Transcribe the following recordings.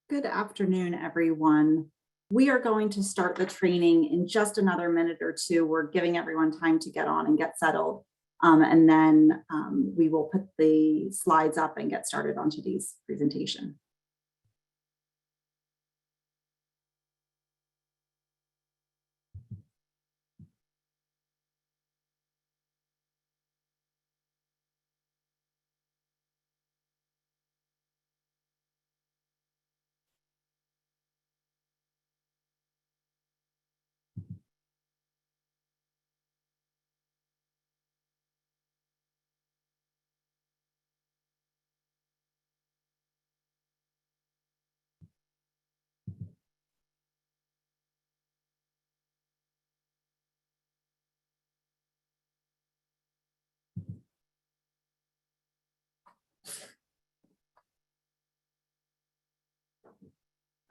Good afternoon, everyone. We are going to start the training in just another minute or two. We're giving everyone time to get on and get settled. And then we will put the slides up and get started on today's presentation.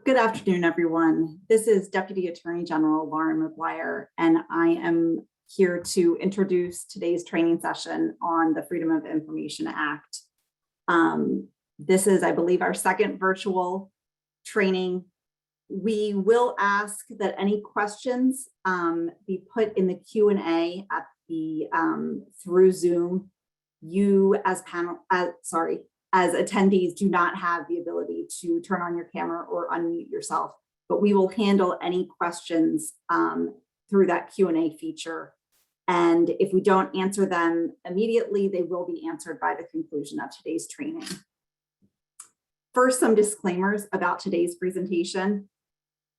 Good afternoon, everyone. This is Deputy Attorney General Lauren McGuire, and I am here to introduce today's training session on the Freedom of Information Act. This is, I believe, our second virtual training. We will ask that any questions be put in the Q&A at the through Zoom. You as attendees do not have the ability to turn on your camera or unmute yourself, but we will handle any questions through that Q&A feature. And if we don't answer them immediately, they will be answered by the conclusion of today's training. First, some disclaimers about today's presentation.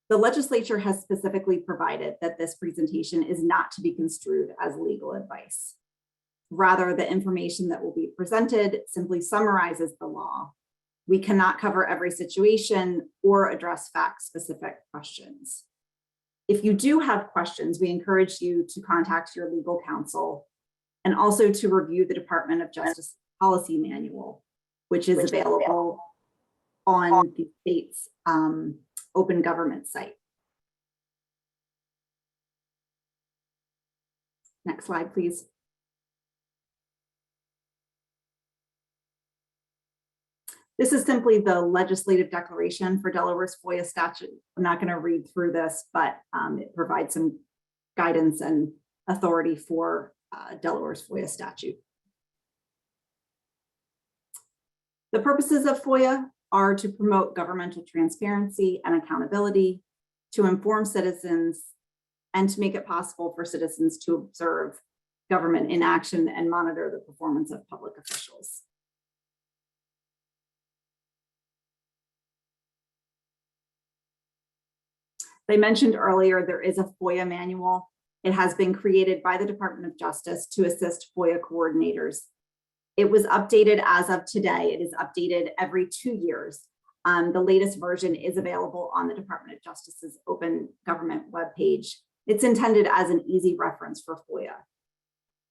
The legislature has specifically provided that this presentation is not to be construed as legal advice. Rather, the information that will be presented simply summarizes the law. We cannot cover every situation or address fact-specific questions. If you do have questions, we encourage you to contact your legal counsel and also to review the Department of Justice Policy Manual, which is available on the state's open government site. Next slide, please. This is simply the legislative declaration for Delaware's FOIA statute. I'm not going to read through this, but it provides some guidance and authority for Delaware's FOIA statute. The purposes of FOIA are to promote governmental transparency and accountability, to inform citizens, and to make it possible for citizens to observe government in action and monitor the performance of public officials. I mentioned earlier, there is a FOIA manual. It has been created by the Department of Justice to assist FOIA coordinators. It was updated as of today. It is updated every 2 years. The latest version is available on the Department of Justice's open government webpage. It's intended as an easy reference for FOIA.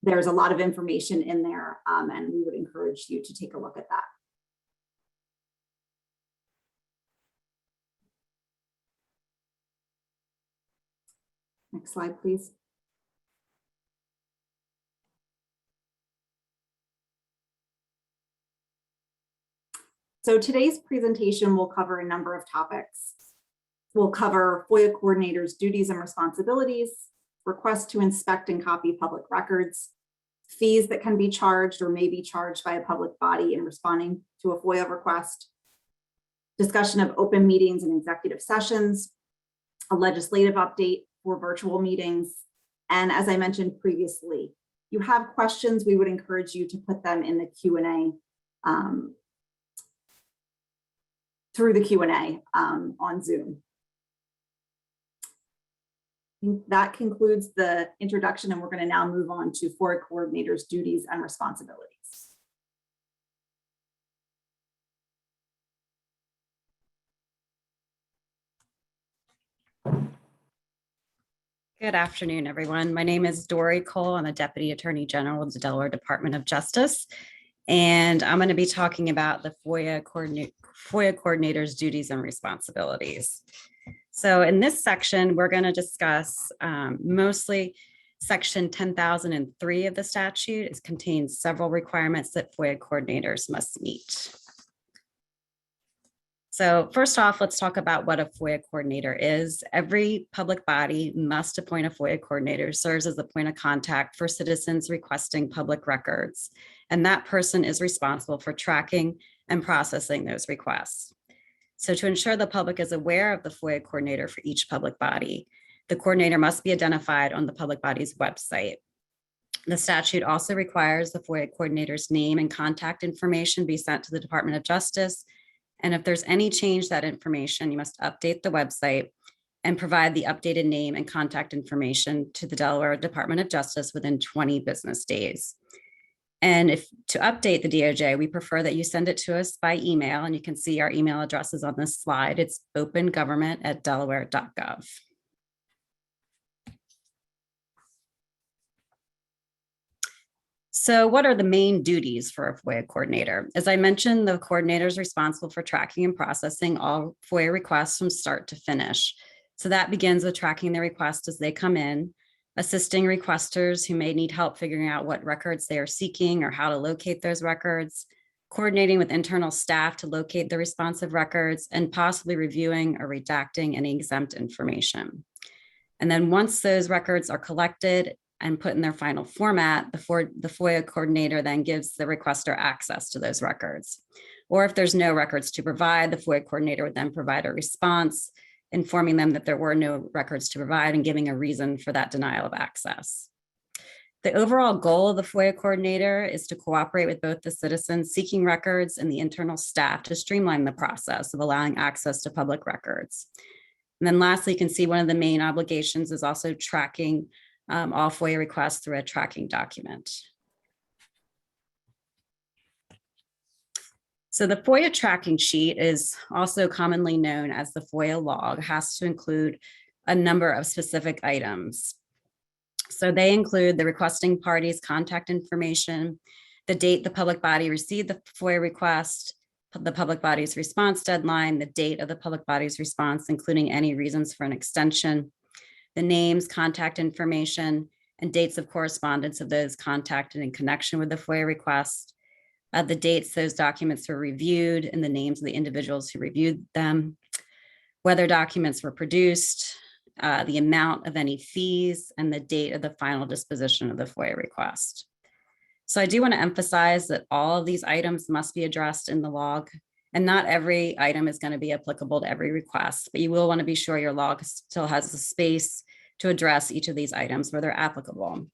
There's a lot of information in there, and we would encourage you to take a look at that. Next slide, please. So today's presentation will cover a number of topics. We'll cover FOIA coordinators' duties and responsibilities, requests to inspect and copy public records, fees that can be charged or may be charged by a public body in responding to a FOIA request, discussion of open meetings and executive sessions, a legislative update for virtual meetings, and as I mentioned previously, you have questions, we would encourage you to put them in the Q&A through the Q&A on Zoom. I think that concludes the introduction, and we're going to now move on to FOIA coordinators' duties and responsibilities. Good afternoon, everyone. My name is Dory Cole. I'm a Deputy Attorney General with the Delaware Department of Justice, and I'm going to be talking about the FOIA coordinators' duties and responsibilities. So in this section, we're going to discuss mostly Section 10,003 of the statute. It contains several requirements that FOIA coordinators must meet. So first off, let's talk about what a FOIA coordinator is. Every public body must appoint a FOIA coordinator who serves as the point of contact for citizens requesting public records. And that person is responsible for tracking and processing those requests. So to ensure the public is aware of the FOIA coordinator for each public body, the coordinator must be identified on the public body's website. The statute also requires the FOIA coordinator's name and contact information be sent to the Department of Justice. And if there's any change to that information, you must update the website and provide the updated name and contact information to the Delaware Department of Justice within 20 business days. And if to update the DOJ, we prefer that you send it to us by email, and you can see our email addresses on this slide. It's opengovernment@delaware.gov. So what are the main duties for a FOIA coordinator? As I mentioned, the coordinator is responsible for tracking and processing all FOIA requests from start to finish. So that begins with tracking the requests as they come in, assisting requesters who may need help figuring out what records they are seeking or how to locate those records, coordinating with internal staff to locate the responsive records, and possibly reviewing or redacting any exempt information. And then once those records are collected and put in their final format, the FOIA coordinator then gives the requester access to those records. Or if there's no records to provide, the FOIA coordinator would then provide a response, informing them that there were no records to provide and giving a reason for that denial of access. The overall goal of the FOIA coordinator is to cooperate with both the citizens seeking records and the internal staff to streamline the process of allowing access to public records. And then lastly, you can see one of the main obligations is also tracking all FOIA requests through a tracking document. So the FOIA tracking sheet is also commonly known as the FOIA log, has to include a number of specific items. So they include the requesting party's contact information, the date the public body received the FOIA request, the public body's response deadline, the date of the public body's response, including any reasons for an extension, the names, contact information, and dates of correspondence of those contacted in connection with the FOIA request, the dates those documents were reviewed, and the names of the individuals who reviewed them, whether documents were produced, the amount of any fees, and the date of the final disposition of the FOIA request. So I do want to emphasize that all of these items must be addressed in the log, and not every item is going to be applicable to every request, but you will want to be sure your log still has the space to address each of these items where they're applicable.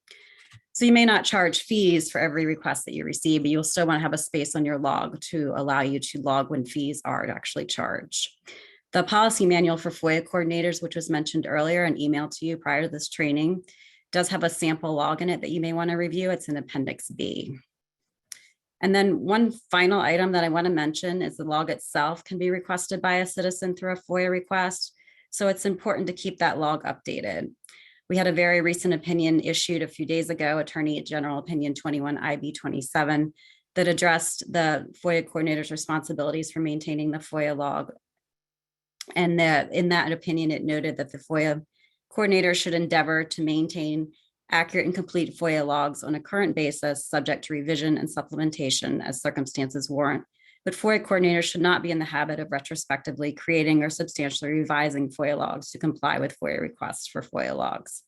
So you may not charge fees for every request that you receive, but you'll still want to have a space on your log to allow you to log when fees are actually charged. The policy manual for FOIA coordinators, which was mentioned earlier and emailed to you prior to this training, does have a sample log in it that you may want to review. It's in Appendix B. And then one final item that I want to mention is the log itself can be requested by a citizen through a FOIA request. So it's important to keep that log updated. We had a very recent opinion issued a few days ago, Attorney General Opinion 21 IB 27, that addressed the FOIA coordinator's responsibilities for maintaining the FOIA log. And in that opinion, it noted that the FOIA coordinator should endeavor to maintain accurate and complete FOIA logs on a current basis, subject to revision and supplementation as circumstances warrant. But FOIA coordinators should not be in the habit of retrospectively creating or substantially revising FOIA logs to comply with FOIA requests for FOIA logs.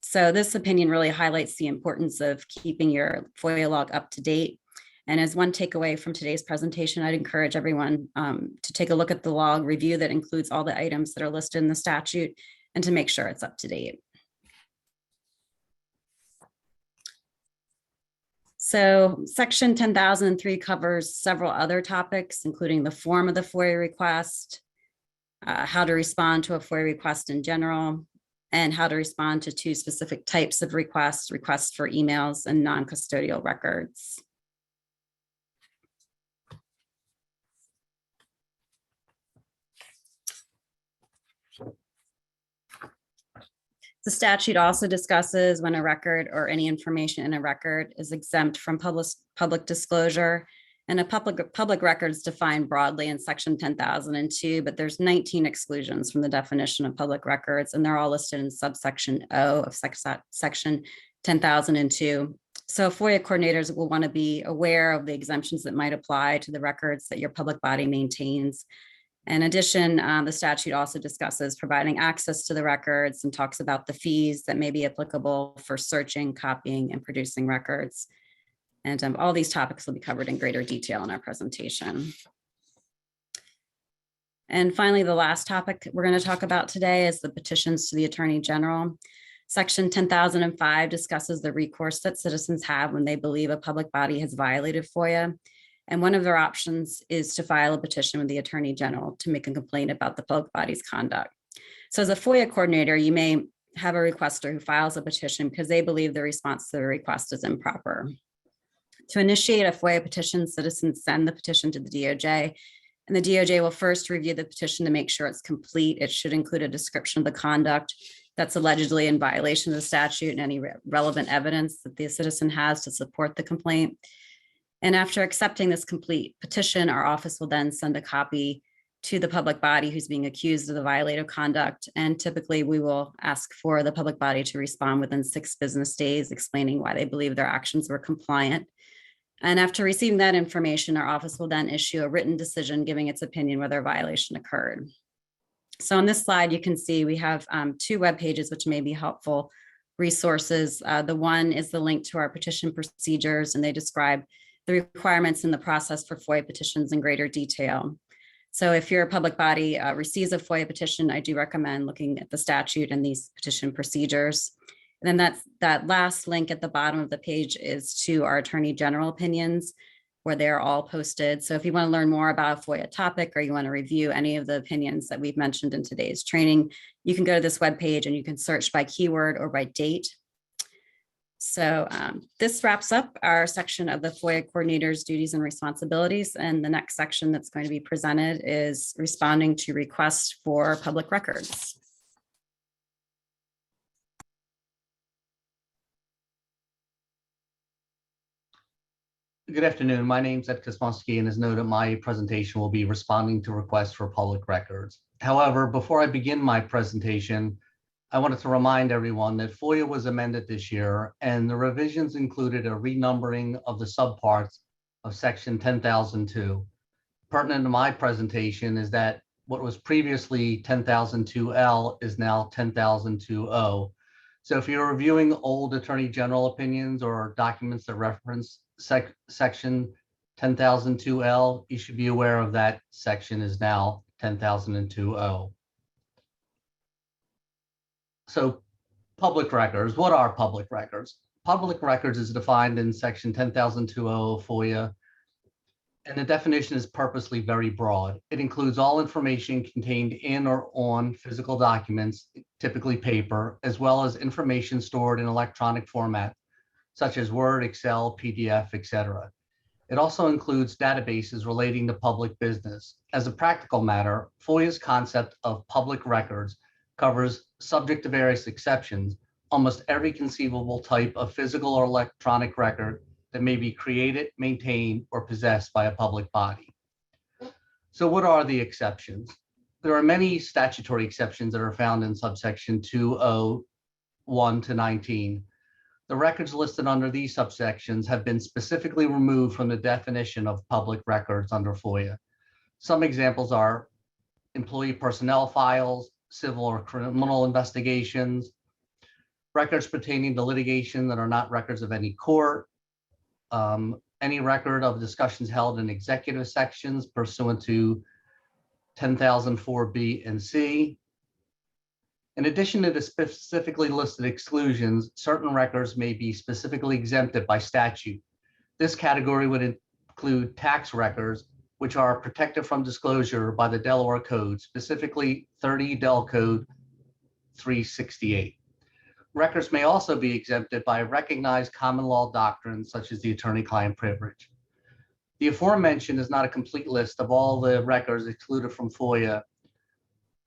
So this opinion really highlights the importance of keeping your FOIA log up to date. And as one takeaway from today's presentation, I'd encourage everyone to take a look at the log review that includes all the items that are listed in the statute and to make sure it's up to date. So Section 10,003 covers several other topics, including the form of the FOIA request, how to respond to a FOIA request in general, and how to respond to two specific types of requests for emails and non-custodial records. The statute also discusses when a record or any information in a record is exempt from public disclosure, and a public record is defined broadly in Section 10,002, but there's 19 exclusions from the definition of public records, and they're all listed in subsection O of Section 10,002. So FOIA coordinators will want to be aware of the exemptions that might apply to the records that your public body maintains. In addition, the statute also discusses providing access to the records and talks about the fees that may be applicable for searching, copying, and producing records. And all these topics will be covered in greater detail in our presentation. And finally, the last topic we're going to talk about today is the petitions to the Attorney General. Section 10,005 discusses the recourse that citizens have when they believe a public body has violated FOIA. And one of their options is to file a petition with the Attorney General to make a complaint about the public body's conduct. So as a FOIA coordinator, you may have a requester who files a petition because they believe the response to the request is improper. To initiate a FOIA petition, citizens send the petition to the DOJ, and the DOJ will first review the petition to make sure it's complete. It should include a description of the conduct that's allegedly in violation of the statute and any relevant evidence that the citizen has to support the complaint. And after accepting this complete petition, our office will then send a copy to the public body who's being accused of the violative conduct. And typically we will ask for the public body to respond within 6 business days, explaining why they believe their actions were compliant. And after receiving that information, our office will then issue a written decision giving its opinion whether a violation occurred. So on this slide, you can see we have 2 web pages, which may be helpful resources. The one is the link to our petition procedures, and they describe the requirements in the process for FOIA petitions in greater detail. So if your public body receives a FOIA petition, I do recommend looking at the statute and these petition procedures. And then that last link at the bottom of the page is to our Attorney General opinions, where they're all posted. So if you want to learn more about a FOIA topic, or you want to review any of the opinions that we've mentioned in today's training, you can go to this webpage and you can search by keyword or by date. So this wraps up our section of the FOIA coordinator's duties and responsibilities. And the next section that's going to be presented is responding to requests for public records. Good afternoon. My name is Ed Kosmowski, and as noted, my presentation will be responding to requests for public records. However, before I begin my presentation, I wanted to remind everyone that FOIA was amended this year, and the revisions included a renumbering of the subparts of Section 10,002. Pertinent to my presentation is that what was previously 10,002L is now 10,002O. So if you're reviewing old Attorney General opinions or documents that reference Section 10,002L, you should be aware of that section is now 10,002O. So public records, what are public records? Public records is defined in Section 10,002O of FOIA, and the definition is purposely very broad. It includes all information contained in or on physical documents, typically paper, as well as information stored in electronic format, such as Word, Excel, PDF, etc. It also includes databases relating to public business. As a practical matter, FOIA's concept of public records covers, subject to various exceptions, almost every conceivable type of physical or electronic record that may be created, maintained, or possessed by a public body. So what are the exceptions? There are many statutory exceptions that are found in subsection 201 to 19. The records listed under these subsections have been specifically removed from the definition of public records under FOIA. Some examples are employee personnel files, civil or criminal investigations, records pertaining to litigation that are not records of any court, any record of discussions held in executive sections pursuant to 10,004B and C. In addition to the specifically listed exclusions, certain records may be specifically exempted by statute. This category would include tax records, which are protected from disclosure by the Delaware Code, specifically 30 Del Code 368. Records may also be exempted by recognized common law doctrines such as the attorney-client privilege. The aforementioned is not a complete list of all the records excluded from FOIA,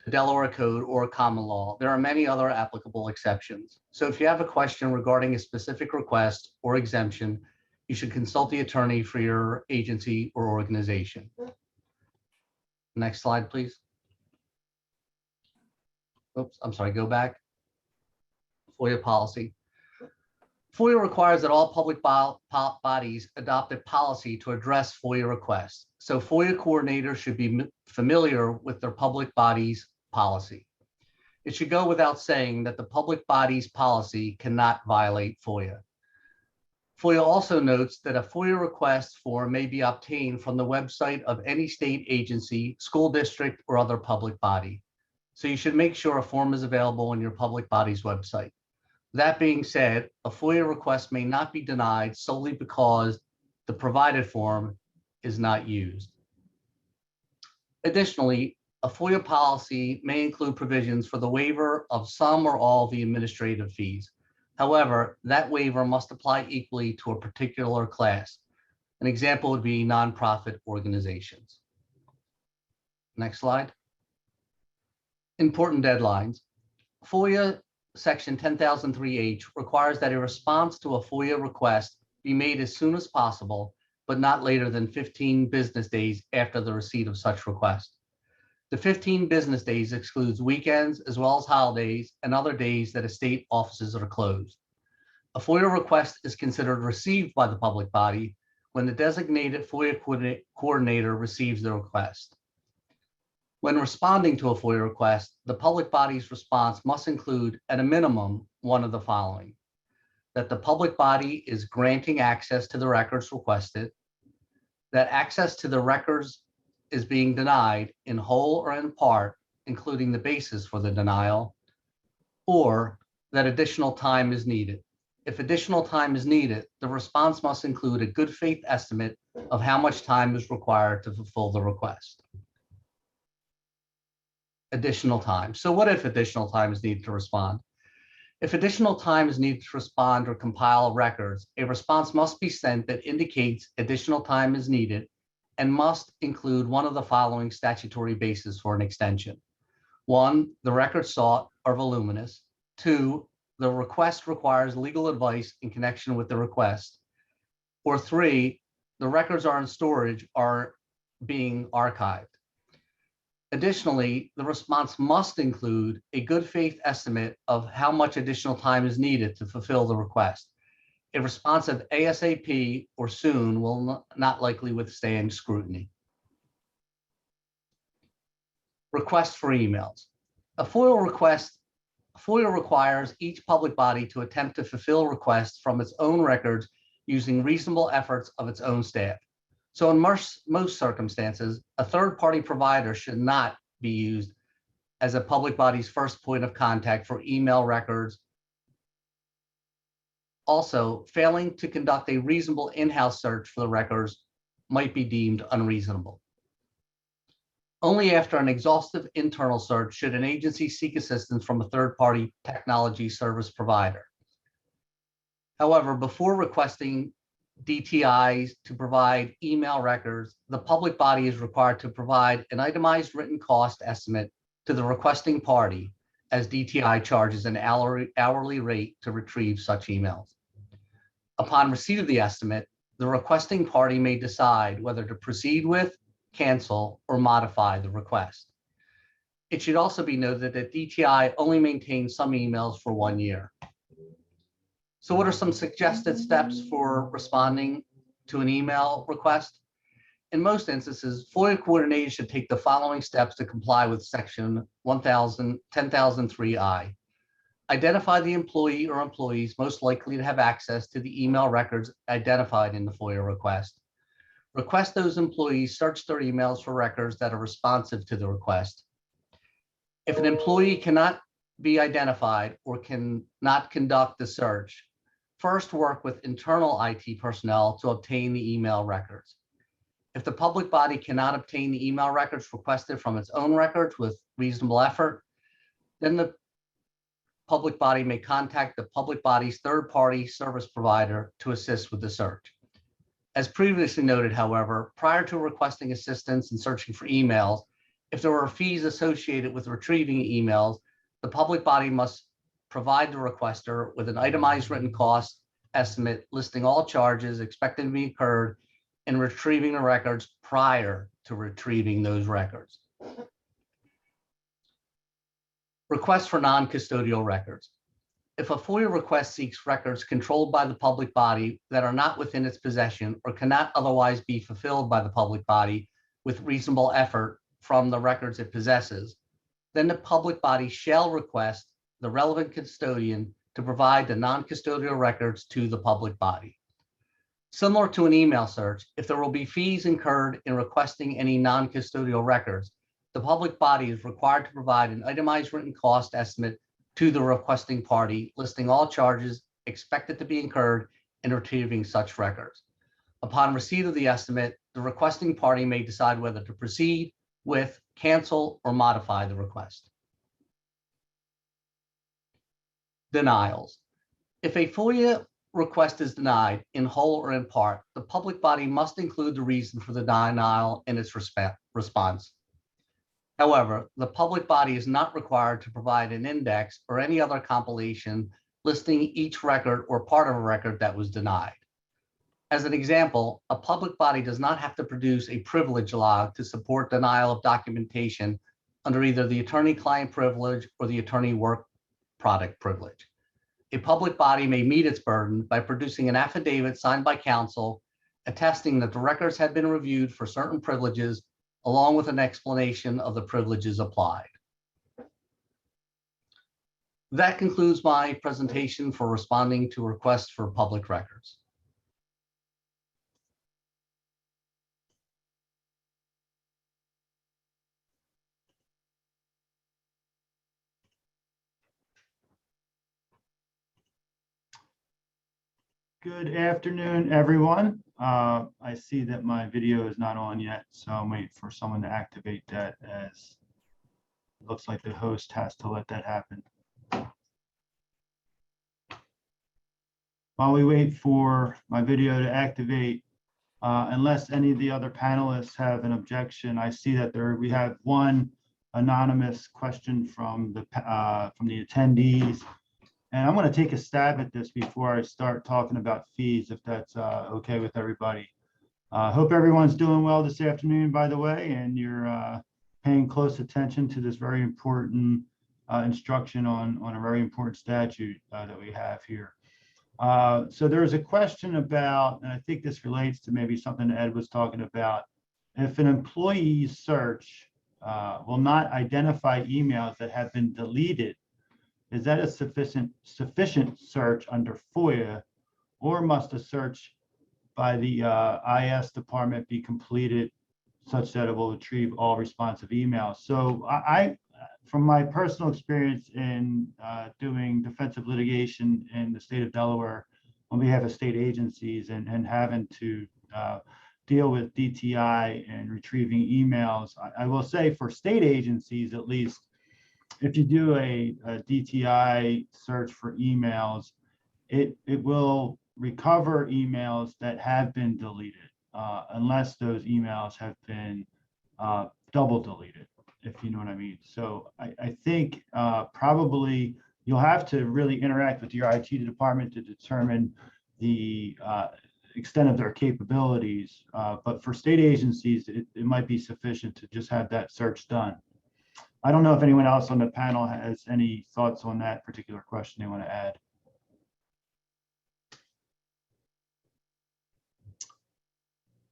the Delaware Code, or common law. There are many other applicable exceptions. So if you have a question regarding a specific request or exemption, you should consult the attorney for your agency or organization. Next slide, please. Oops, I'm sorry, go back. FOIA policy. FOIA requires that all public bodies adopt a policy to address FOIA requests. so FOIA coordinators should be familiar with their public body's policy. It should go without saying that the public body's policy cannot violate FOIA. FOIA also notes that a FOIA request form may be obtained from the website of any state agency, school district, or other public body. So you should make sure a form is available on your public body's website. That being said, a FOIA request may not be denied solely because the provided form is not used. Additionally, a FOIA policy may include provisions for the waiver of some or all of the administrative fees. However, that waiver must apply equally to a particular class. An example would be nonprofit organizations. Next slide. Important deadlines. FOIA Section 10,003H requires that a response to a FOIA request be made as soon as possible, but not later than 15 business days after the receipt of such request. The 15 business days excludes weekends as well as holidays and other days that state offices are closed. A FOIA request is considered received by the public body when the designated FOIA coordinator receives the request. When responding to a FOIA request, the public body's response must include, at a minimum, one of the following: that the public body is granting access to the records requested, that access to the records is being denied in whole or in part, including the basis for the denial, or that additional time is needed. If additional time is needed, the response must include a good faith estimate of how much time is required to fulfill the request. Additional time. So what if additional time is needed to respond? If additional time is needed to respond or compile records, a response must be sent that indicates additional time is needed and must include one of the following statutory bases for an extension. 1, the records sought are voluminous. 2, the request requires legal advice in connection with the request. Or 3, the records are in storage or being archived. Additionally, the response must include a good faith estimate of how much additional time is needed to fulfill the request. A response of ASAP or soon will not likely withstand scrutiny. Request for emails. A FOIA requires each public body to attempt to fulfill requests from its own records using reasonable efforts of its own staff. So in most circumstances, a third-party provider should not be used as a public body's first point of contact for email records. Also, failing to conduct a reasonable in-house search for the records might be deemed unreasonable. Only after an exhaustive internal search should an agency seek assistance from a third-party technology service provider. However, before requesting DTIs to provide email records, the public body is required to provide an itemized written cost estimate to the requesting party, as DTI charges an hourly rate to retrieve such emails. Upon receipt of the estimate, the requesting party may decide whether to proceed with, cancel, or modify the request. It should also be noted that DTI only maintains some emails for 1 year. So what are some suggested steps for responding to an email request? In most instances, FOIA coordinators should take the following steps to comply with Section 10,003I. Identify the employee or employees most likely to have access to the email records identified in the FOIA request. Request those employees search their emails for records that are responsive to the request. If an employee cannot be identified or cannot conduct the search, first work with internal IT personnel to obtain the email records. If the public body cannot obtain the email records requested from its own records with reasonable effort, then the public body may contact the public body's third-party service provider to assist with the search. As previously noted, however, prior to requesting assistance in searching for emails, if there are fees associated with retrieving emails, the public body must provide the requester with an itemized written cost estimate listing all charges expected to be incurred in retrieving the records prior to retrieving those records. Request for non-custodial records. If a FOIA request seeks records controlled by the public body that are not within its possession or cannot otherwise be fulfilled by the public body, with reasonable effort from the records it possesses, then the public body shall request the relevant custodian to provide the non-custodial records to the public body. Similar to an email search, if there will be fees incurred in requesting any non-custodial records, the public body is required to provide an itemized written cost estimate to the requesting party, listing all charges expected to be incurred in retrieving such records. Upon receipt of the estimate, the requesting party may decide whether to proceed with, cancel, or modify the request. Denials. If a FOIA request is denied in whole or in part, the public body must include the reason for the denial in its response. However, the public body is not required to provide an index or any other compilation listing each record or part of a record that was denied. As an example, a public body does not have to produce a privilege log to support denial of documentation under either the attorney-client privilege or the attorney work product privilege. A public body may meet its burden by producing an affidavit signed by counsel attesting that the records had been reviewed for certain privileges, along with an explanation of the privileges applied. That concludes my presentation for responding to requests for public records. Good afternoon, everyone. I see that my video is not on yet, so I'm waiting for someone to activate that, as it looks like the host has to let that happen. While we wait for my video to activate, unless any of the other panelists have an objection, I see that we have one anonymous question from the attendees. And I'm going to take a stab at this before I start talking about fees, if that's okay with everybody. Hope everyone's doing well this afternoon, by the way, and you're paying close attention to this very important instruction on a very important statute that we have here. So there's a question about, and I think this relates to maybe something Ed was talking about, if an employee's search will not identify emails that have been deleted, is that a sufficient search under FOIA, or must a search by the IS department be completed such that it will retrieve all responsive emails? So from my personal experience in doing defensive litigation in the state of Delaware on behalf of state agencies and having to deal with DTI and retrieving emails, I will say for state agencies, at least, if you do a DTI search for emails, it will recover emails that have been deleted, unless those emails have been double deleted, if you know what I mean. So I think probably you'll have to really interact with your IT department to determine the extent of their capabilities. But for state agencies, it might be sufficient to just have that search done. I don't know if anyone else on the panel has any thoughts on that particular question they want to add.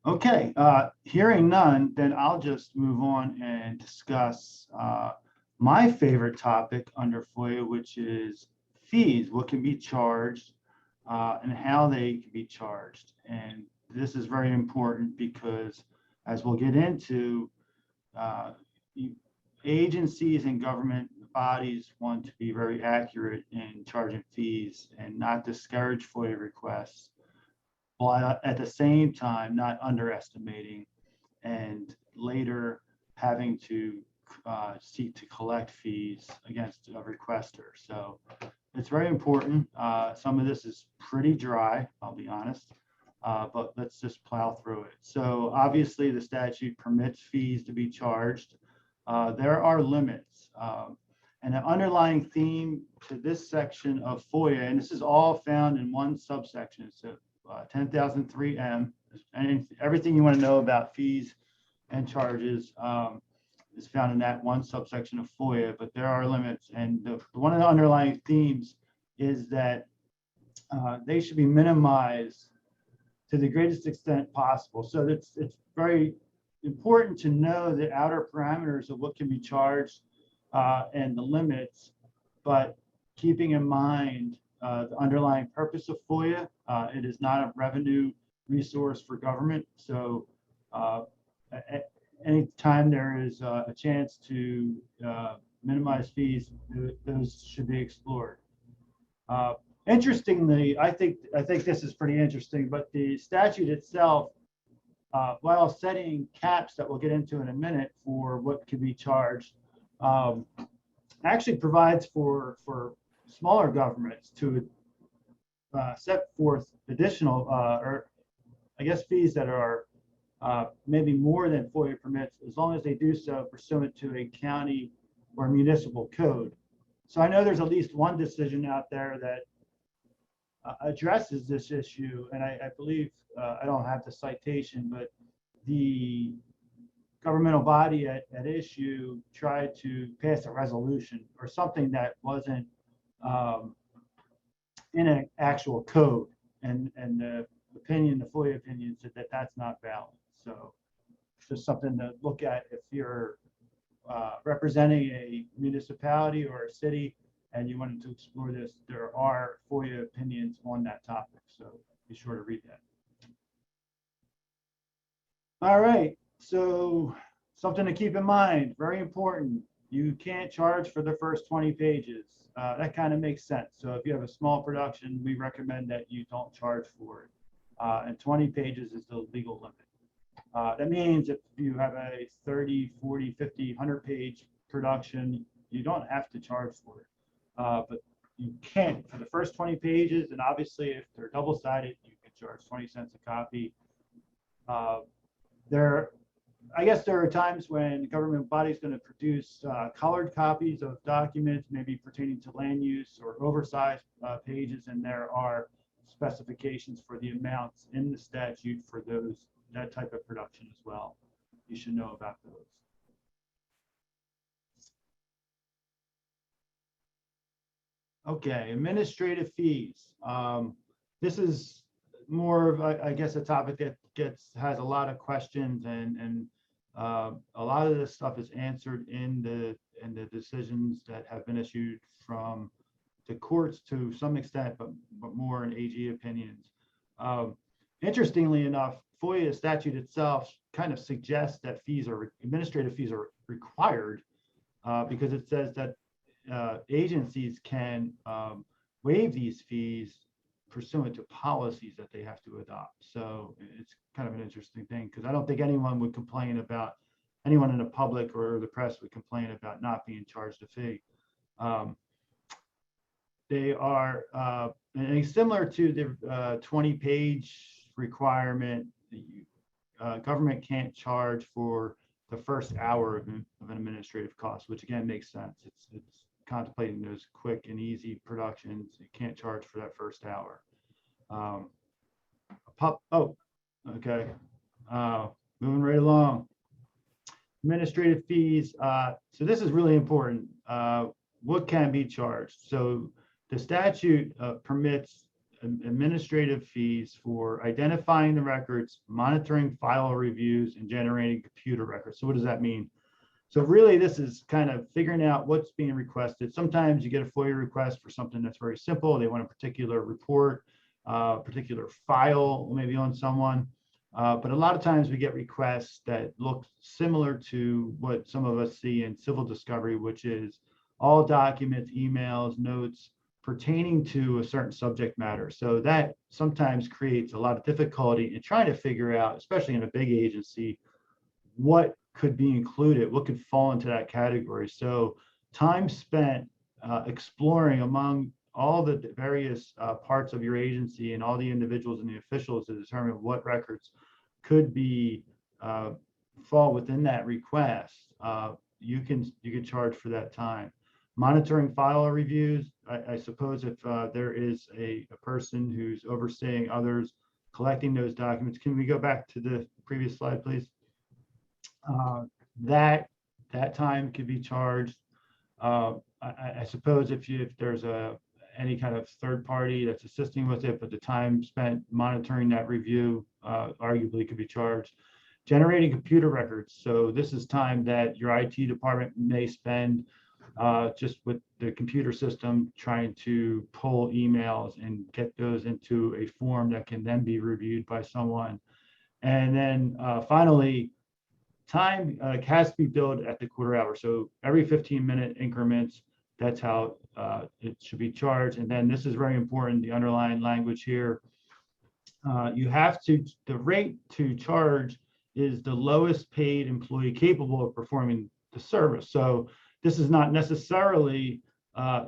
Okay, hearing none, then I'll just move on and discuss my favorite topic under FOIA, which is fees, what can be charged and how they can be charged. And this is very important because, as we'll get into, agencies and government bodies want to be very accurate in charging fees and not discourage FOIA requests, while at the same time not underestimating and later having to seek to collect fees against a requester. So it's very important. Some of this is pretty dry, I'll be honest, but let's just plow through it. So obviously the statute permits fees to be charged. There are limits. And an underlying theme to this section of FOIA, and this is all found in one subsection, so 10,003M, and everything you want to know about fees and charges is found in that one subsection of FOIA, but there are limits. And one of the underlying themes is that they should be minimized to the greatest extent possible. So it's very important to know the outer parameters of what can be charged and the limits, but keeping in mind the underlying purpose of FOIA. It is not a revenue resource for government. So anytime there is a chance to minimize fees, those should be explored. Interestingly, I think this is pretty interesting, but the statute itself, while setting caps that we'll get into in a minute for what can be charged, actually provides for smaller governments to set forth additional, or I guess fees that are maybe more than FOIA permits, as long as they do so pursuant to a county or municipal code. So I know there's at least one decision out there that addresses this issue, and I believe, I don't have the citation, but the governmental body at issue tried to pass a resolution or something that wasn't in an actual code, and the FOIA opinion said that that's not valid. So it's just something to look at if you're representing a municipality or a city and you wanted to explore this. There are FOIA opinions on that topic, so be sure to read that. All right, so something to keep in mind, very important. You can't charge for the first 20 pages. That kind of makes sense. So if you have a small production, we recommend that you don't charge for it. And 20 pages is the legal limit. That means if you have a 30, 40, 50, 100 page production, you don't have to charge for it. But you can for the first 20 pages, and obviously if they're double-sided, you can charge 20 cents a copy. I guess there are times when the government body is going to produce colored copies of documents, maybe pertaining to land use or oversized pages, and there are specifications for the amounts in the statute for that type of production as well. You should know about those. Okay, administrative fees. This is more of, I guess, a topic that has a lot of questions, and a lot of this stuff is answered in the decisions that have been issued from the courts to some extent, but more in AG opinions. Interestingly enough, FOIA statute itself kind of suggests that administrative fees are required because it says that agencies can waive these fees pursuant to policies that they have to adopt. So it's kind of an interesting thing, because I don't think anyone in the public or the press would complain about not being charged a fee. They are and similar to the 20-page requirement. The government can't charge for the first hour of an administrative cost, which again makes sense. It's contemplating those quick and easy productions. You can't charge for that first hour. Okay. Moving right along. Administrative fees. So this is really important. What can be charged? So the statute permits administrative fees for identifying the records, monitoring file reviews, and generating computer records. So what does that mean? So really, this is kind of figuring out what's being requested. Sometimes you get a FOIA request for something that's very simple. They want a particular report, particular file, maybe on someone. But a lot of times we get requests that look similar to what some of us see in civil discovery, which is all documents, emails, notes pertaining to a certain subject matter. So that sometimes creates a lot of difficulty in trying to figure out, especially in a big agency, what could be included, what could fall into that category. So time spent exploring among all the various parts of your agency and all the individuals and the officials to determine what records could be fall within that request. You can charge for that time. Monitoring file reviews. I suppose if there is a person who's overseeing others collecting those documents. Can we go back to the previous slide, please? That time could be charged. I suppose if there's any kind of third party that's assisting with it, but the time spent monitoring that review arguably could be charged. Generating computer records. So this is time that your IT department may spend just with the computer system trying to pull emails and get those into a form that can then be reviewed by someone. And then finally, time has to be billed at the quarter hour. So every 15-minute increments, that's how it should be charged. And then this is very important, the underlying language here. You have to, the rate to charge is the lowest paid employee capable of performing the service. So this is not necessarily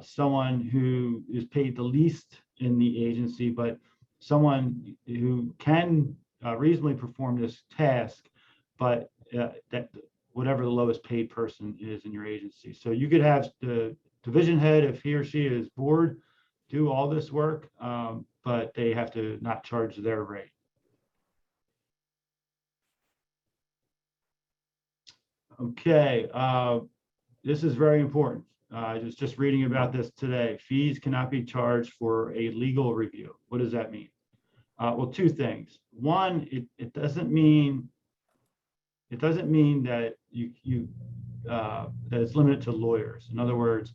someone who is paid the least in the agency, but someone who can reasonably perform this task, but that whatever the lowest paid person is in your agency. So you could have the division head, if he or she is bored, do all this work, but they have to not charge their rate. Okay, this is very important. I was just reading about this today. Fees cannot be charged for a legal review. What does that mean? Well, two things. One, it doesn't mean that that it's limited to lawyers. In other words,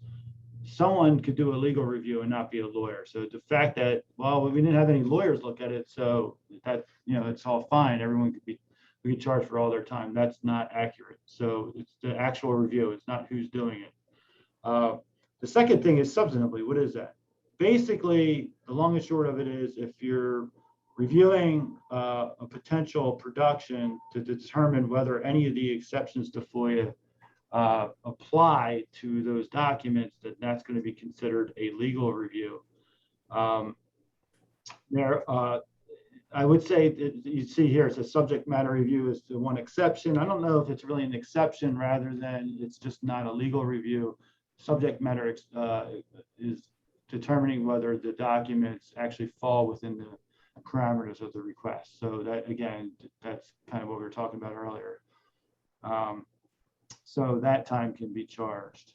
someone could do a legal review and not be a lawyer. So the fact that, well, we didn't have any lawyers look at it, so that, it's all fine. Everyone could be, we could charge for all their time. That's not accurate. So it's the actual review. It's not who's doing it. The second thing is substantively, what is that? Basically, the long and short of it is, if you're reviewing a potential production to determine whether any of the exceptions to FOIA apply to those documents, that's going to be considered a legal review. I would say that you see here, it's a subject matter review is the one exception. I don't know if it's really an exception rather than it's just not a legal review. Subject matter is determining whether the documents actually fall within the parameters of the request. So that, again, that's kind of what we were talking about earlier. So that time can be charged.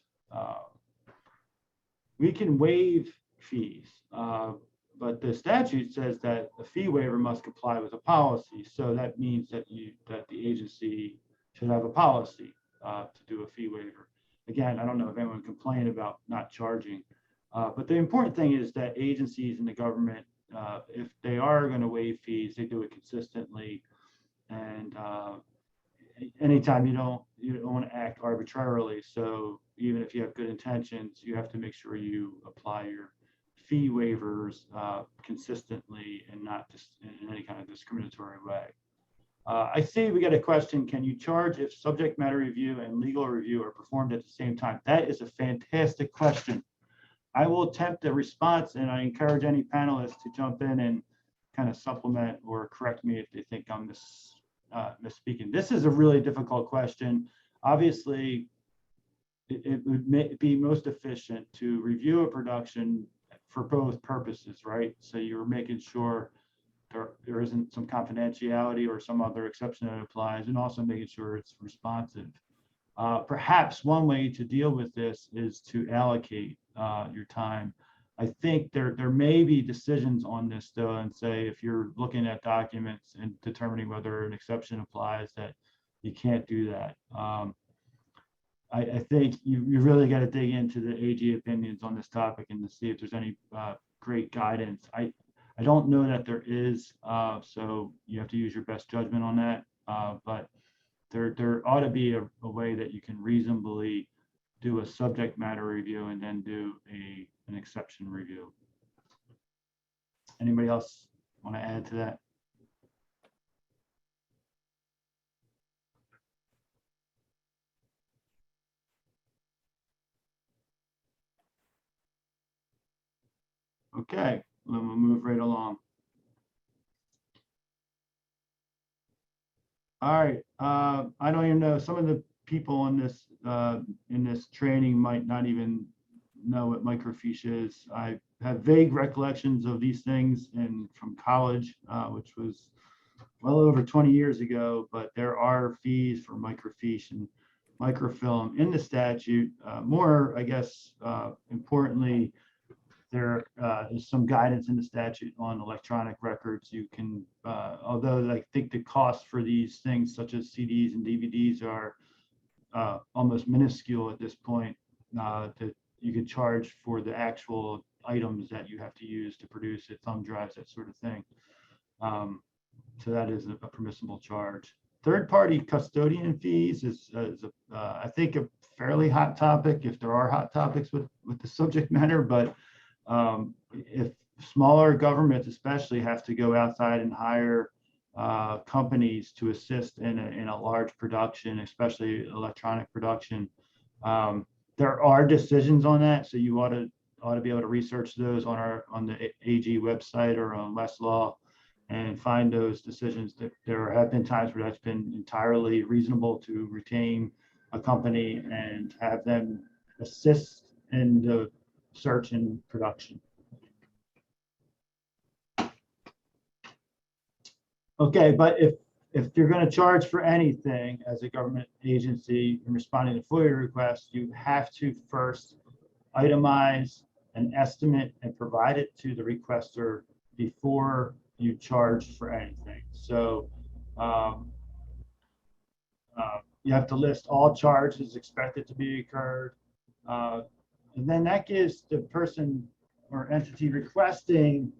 We can waive fees, but the statute says that the fee waiver must comply with a policy. So that means that the agency should have a policy to do a fee waiver. Again, I don't know if anyone complained about not charging, but the important thing is that agencies in the government, if they are going to waive fees, they do it consistently. And anytime you don't want to act arbitrarily. So even if you have good intentions, you have to make sure you apply your fee waivers consistently and not just in any kind of discriminatory way. I see we got a question. Can you charge if subject matter review and legal review are performed at the same time? That is a fantastic question. I will attempt a response, and I encourage any panelists to jump in and kind of supplement or correct me if they think I'm misspeaking. This is a really difficult question. Obviously, it would be most efficient to review a production for both purposes, right? So you're making sure there isn't some confidentiality or some other exception that applies, and also making sure it's responsive. Perhaps one way to deal with this is to allocate your time. I think there may be decisions on this though, and say if you're looking at documents and determining whether an exception applies, that you can't do that. I think you really got to dig into the AG opinions on this topic and to see if there's any great guidance. I don't know that there is, so you have to use your best judgment on that. But there ought to be a way that you can reasonably do a subject matter review and then do an exception review. Anybody else want to add to that? Okay, then we'll move right along. All right, I don't even know, some of the people in this training might not even know what microfiche is. I have vague recollections of these things from college, which was well over 20 years ago, but there are fees for microfiche and microfilm in the statute. More, I guess, importantly, there is some guidance in the statute on electronic records. You can, although I think the cost for these things such as CDs and DVDs are almost minuscule at this point, that you could charge for the actual items that you have to use to produce it, thumb drives, that sort of thing. So that is a permissible charge. Third-party custodian fees is I think a fairly hot topic, if there are hot topics with the subject matter, but if smaller governments especially have to go outside and hire companies to assist in a large production, especially electronic production, there are decisions on that, so you ought to be able to research those on the AG website or on Westlaw and find those decisions. That there have been times where that's been entirely reasonable to retain a company and have them assist in the search and production. Okay, but if you're going to charge for anything as a government agency in responding to FOIA requests, you have to first itemize an estimate and provide it to the requester before you charge for anything. So you have to list all charges expected to be incurred. And then that gives the person or entity requesting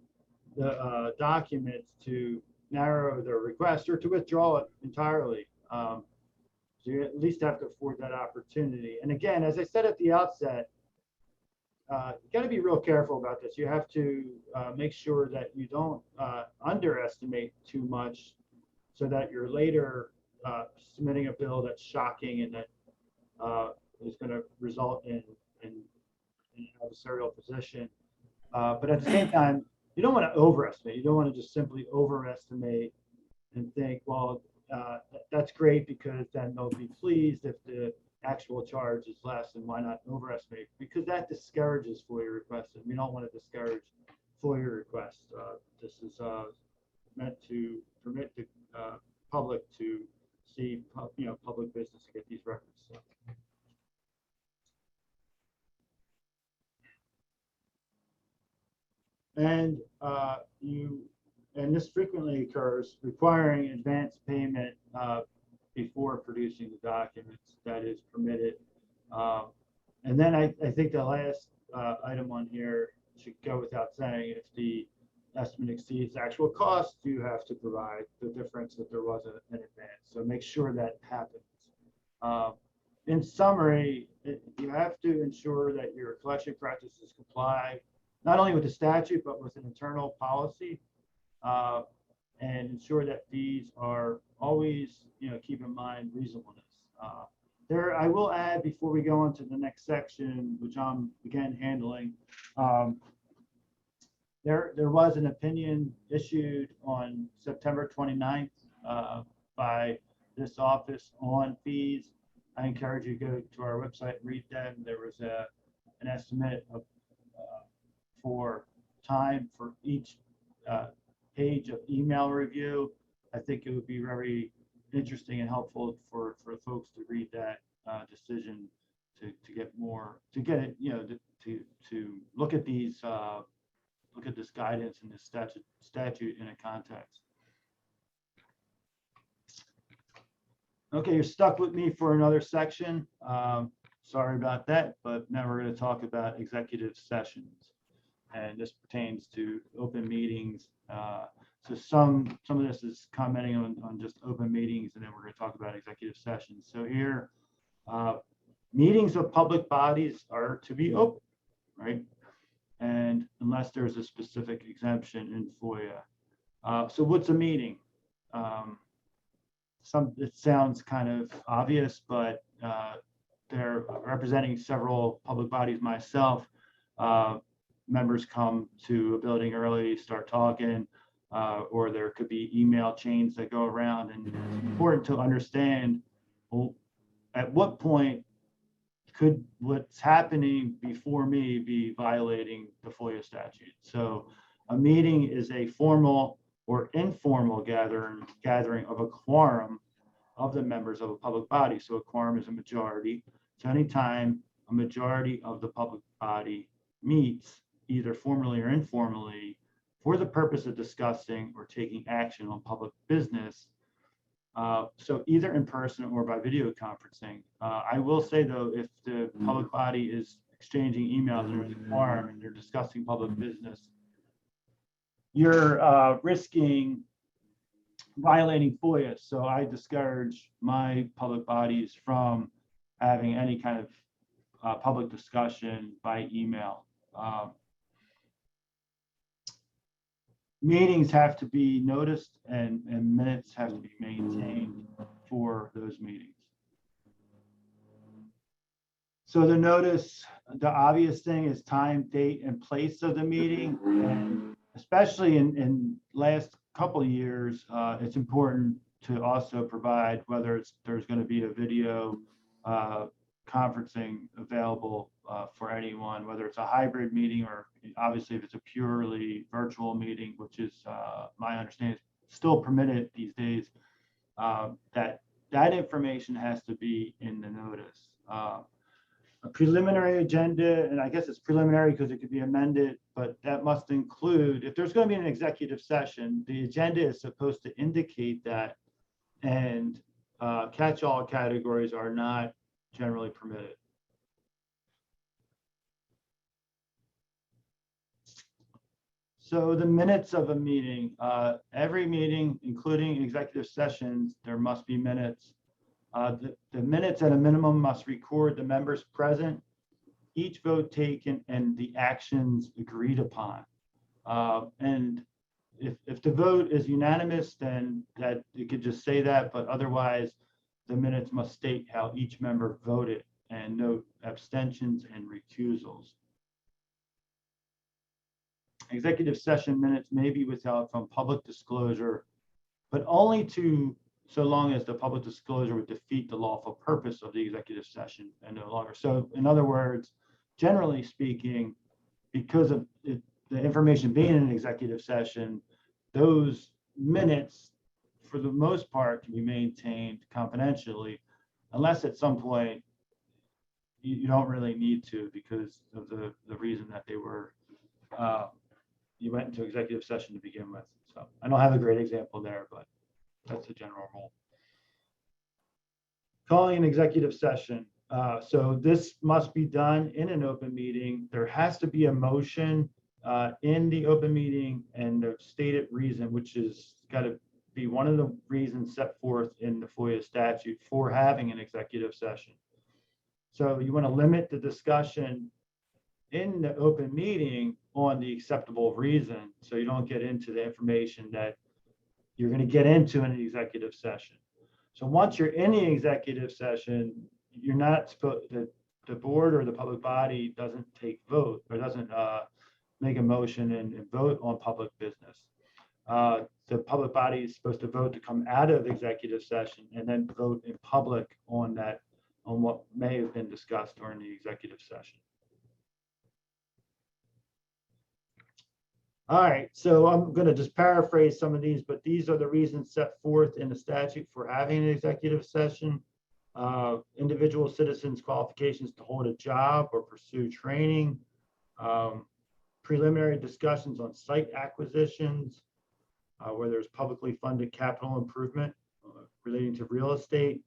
the documents to narrow their request or to withdraw it entirely. So you at least have to afford that opportunity. And again, as I said at the outset, you got to be real careful about this. You have to make sure that you don't underestimate too much so that you're later submitting a bill that's shocking and that is going to result in an adversarial position. But at the same time, you don't want to overestimate. You don't want to just simply overestimate and think, well, that's great because then they'll be pleased if the actual charge is less, and why not overestimate? Because that discourages FOIA requests, and we don't want to discourage FOIA requests. This is meant to permit the public to see, public business to get these records. So. And and this frequently occurs, requiring advance payment before producing the documents. That is permitted. And then I think the last item on here should go without saying. If the estimate exceeds actual cost, you have to provide the difference that there was in advance. So make sure that happens. In summary, you have to ensure that your collection practices comply not only with the statute, but with an internal policy, and ensure that fees are always, keep in mind reasonableness. I will add, before we go on to the next section, which I'm again handling, there was an opinion issued on September 29th by this office on fees. I encourage you to go to our website and read them. There was an estimate of for time for each page of email review. I think it would be very interesting and helpful for folks to read that decision to get more, to get it, to look at these, look at this guidance and this statute in a context. Okay, you're stuck with me for another section. Sorry about that, but now we're going to talk about executive sessions. And this pertains to open meetings. So some of this is commenting on just open meetings, and then we're going to talk about executive sessions. So here, meetings of public bodies are to be open, right? And unless there's a specific exemption in FOIA. So what's a meeting? It sounds kind of obvious, but they're representing several public bodies myself. Members come to a building early, start talking, or there could be email chains that go around, and it's important to understand, well, at what point could what's happening before me be violating the FOIA statute. So a meeting is a formal or informal gathering of a quorum of the members of a public body. So a quorum is a majority. So anytime a majority of the public body meets, either formally or informally for the purpose of discussing or taking action on public business. So either in person or by video conferencing. I will say though, if the public body is exchanging emails and there's a quorum and they're discussing public business, you're risking violating FOIA. So I discourage my public bodies from having any kind of public discussion by email. Meetings have to be noticed and minutes have to be maintained for those meetings. So the notice, the obvious thing is time, date, and place of the meeting. And especially in last couple of years, it's important to also provide whether there's going to be a video conferencing available for anyone, whether it's a hybrid meeting or obviously if it's a purely virtual meeting, which is my understanding is still permitted these days, that information has to be in the notice. A preliminary agenda, and I guess it's preliminary because it could be amended, but that must include, if there's going to be an executive session, the agenda is supposed to indicate that, and catch-all categories are not generally permitted. So the minutes of a meeting, every meeting, including executive sessions, there must be minutes. The minutes at a minimum must record the members present, each vote taken, and the actions agreed upon. And if the vote is unanimous, then that it could just say that, but otherwise the minutes must state how each member voted and note abstentions and recusals. Executive session minutes may be withheld from public disclosure, but only so long as the public disclosure would defeat the lawful purpose of the executive session and no longer. So in other words, generally speaking, because of the information being in an executive session, those minutes for the most part can be maintained confidentially, unless at some point you don't really need to because of the reason that they were, you went into executive session to begin with. So I don't have a great example there, but that's a general rule. Calling an executive session. So this must be done in an open meeting. There has to be a motion in the open meeting and the stated reason, which is got to be one of the reasons set forth in the FOIA statute for having an executive session. So you want to limit the discussion in the open meeting on the acceptable reason, so you don't get into the information that you're going to get into in an executive session. So once you're in the executive session, you're not supposed, the board or the public body doesn't take vote or doesn't make a motion and vote on public business. The public body is supposed to vote to come out of executive session and then vote in public on that, on what may have been discussed during the executive session. All right, so I'm going to just paraphrase some of these, but these are the reasons set forth in the statute for having an executive session. Individual citizens' qualifications to hold a job or pursue training, preliminary discussions on site acquisitions, where there's publicly funded capital improvement relating to real estate,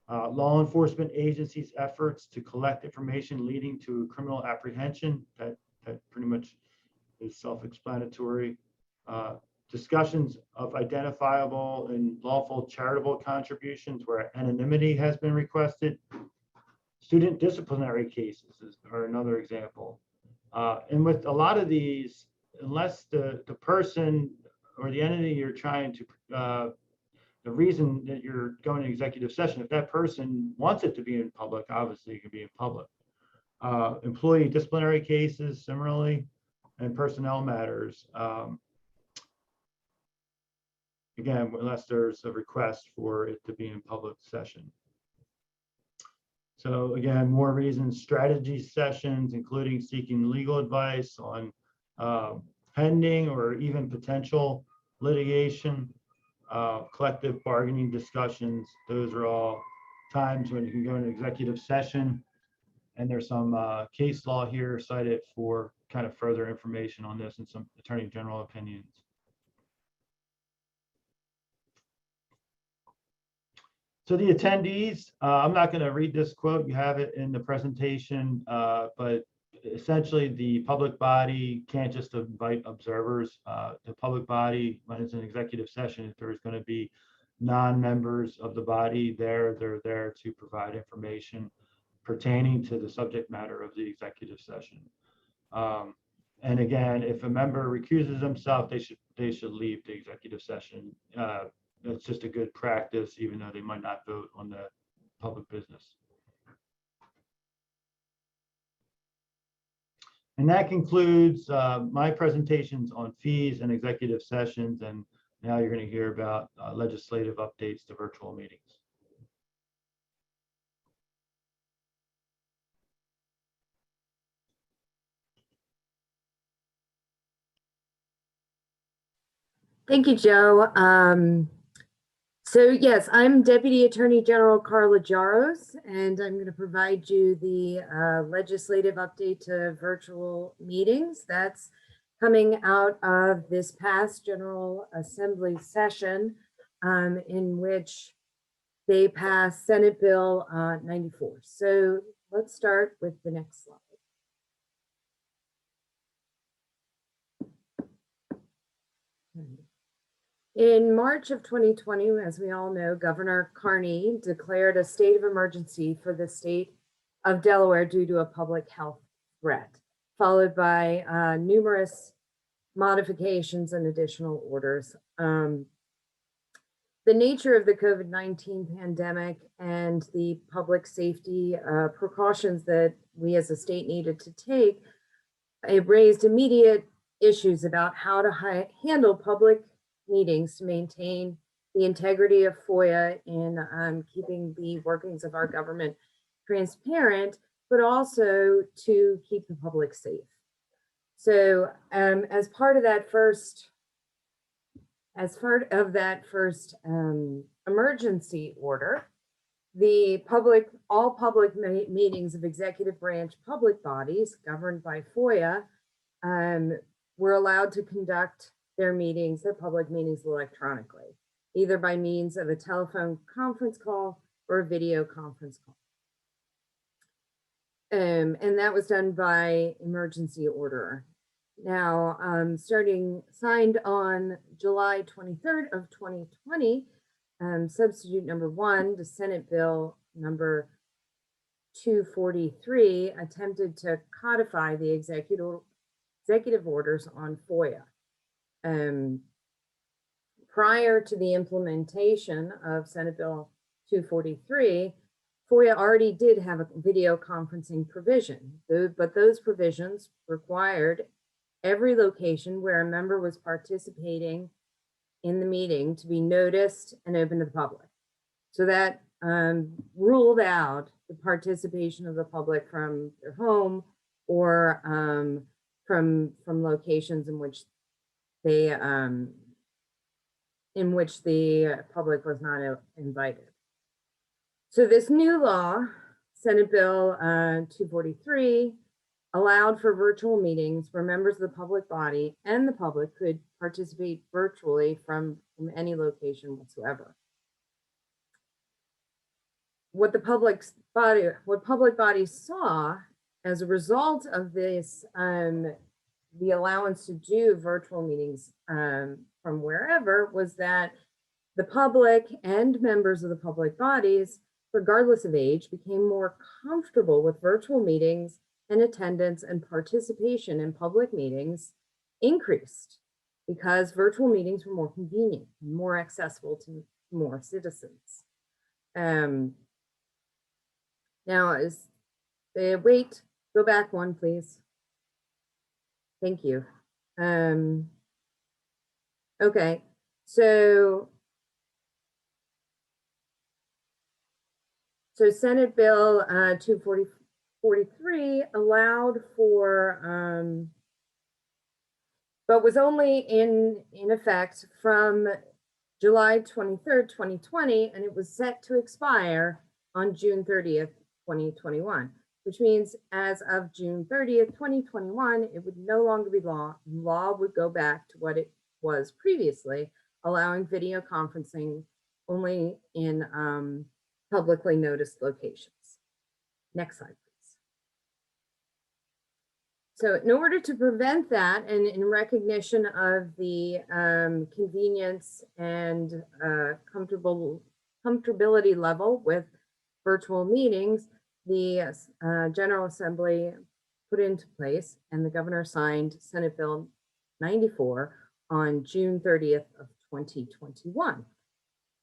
law enforcement agencies' efforts to collect information leading to criminal apprehension, that pretty much is self-explanatory. Discussions of identifiable and lawful charitable contributions where anonymity has been requested. Student disciplinary cases are another example. And with a lot of these, unless the person or the entity you're trying to, the reason that you're going to executive session, if that person wants it to be in public, obviously it can be in public. Employee disciplinary cases, similarly, and personnel matters. Again, unless there's a request for it to be in public session. So again, more reasons, strategy sessions, including seeking legal advice on pending or even potential litigation, collective bargaining discussions. Those are all times when you can go into executive session. And there's some case law here cited for kind of further information on this and some Attorney General opinions. So the attendees, I'm not going to read this quote. You have it in the presentation, but essentially the public body can't just invite observers. The public body, when it's an executive session, if there's going to be non-members of the body there, they're there to provide information pertaining to the subject matter of the executive session. And again, if a member recuses himself, they should leave the executive session. That's just a good practice, even though they might not vote on the public business. And that concludes my presentations on fees and executive sessions. And now you're going to hear about legislative updates to virtual meetings. Thank you, Joe. So yes, I'm Deputy Attorney General Carla Jaros, and I'm going to provide you the legislative update to virtual meetings. That's coming out of this past General Assembly session in which they passed Senate Bill 94. So let's start with the next slide. In March of 2020, as we all know, Governor Carney declared a state of emergency for the state of Delaware due to a public health threat, followed by numerous modifications and additional orders. The nature of the COVID-19 pandemic and the public safety precautions that we as a state needed to take, it raised immediate issues about how to handle public meetings to maintain the integrity of FOIA in keeping the workings of our government transparent, but also to keep the public safe. So as part of that first emergency order, all public meetings of executive branch public bodies governed by FOIA were allowed to conduct their public meetings electronically, either by means of a telephone conference call or a video conference call. And that was done by emergency order. Now, signed on July 23rd of 2020, substitute number 1 to Senate Bill number 243 attempted to codify the executive orders on FOIA. Prior to the implementation of Senate Bill 243, FOIA already did have a video conferencing provision, but those provisions required every location where a member was participating in the meeting to be noticed and open to the public. So that ruled out the participation of the public from their home or from locations in which the public was not invited. So this new law, Senate Bill 243, allowed for virtual meetings where members of the public body and the public could participate virtually from any location whatsoever. What public bodies saw as a result of this, the allowance to do virtual meetings from wherever, was that the public and members of the public bodies, regardless of age, became more comfortable with virtual meetings, and attendance and participation in public meetings increased because virtual meetings were more convenient and more accessible to more citizens. Now wait, go back one, please. Thank you. Okay, so Senate Bill 243 allowed for, but was only in effect from July 23rd, 2020, and it was set to expire on June 30th, 2021. which means as of June 30th, 2021, it would no longer be law. Law would go back to what it was previously, allowing video conferencing only in publicly noticed locations. Next slide, please. So in order to prevent that, and in recognition of the convenience and comfortability level with virtual meetings, the General Assembly put into place and the governor signed Senate Bill 94 on June 30th of 2021,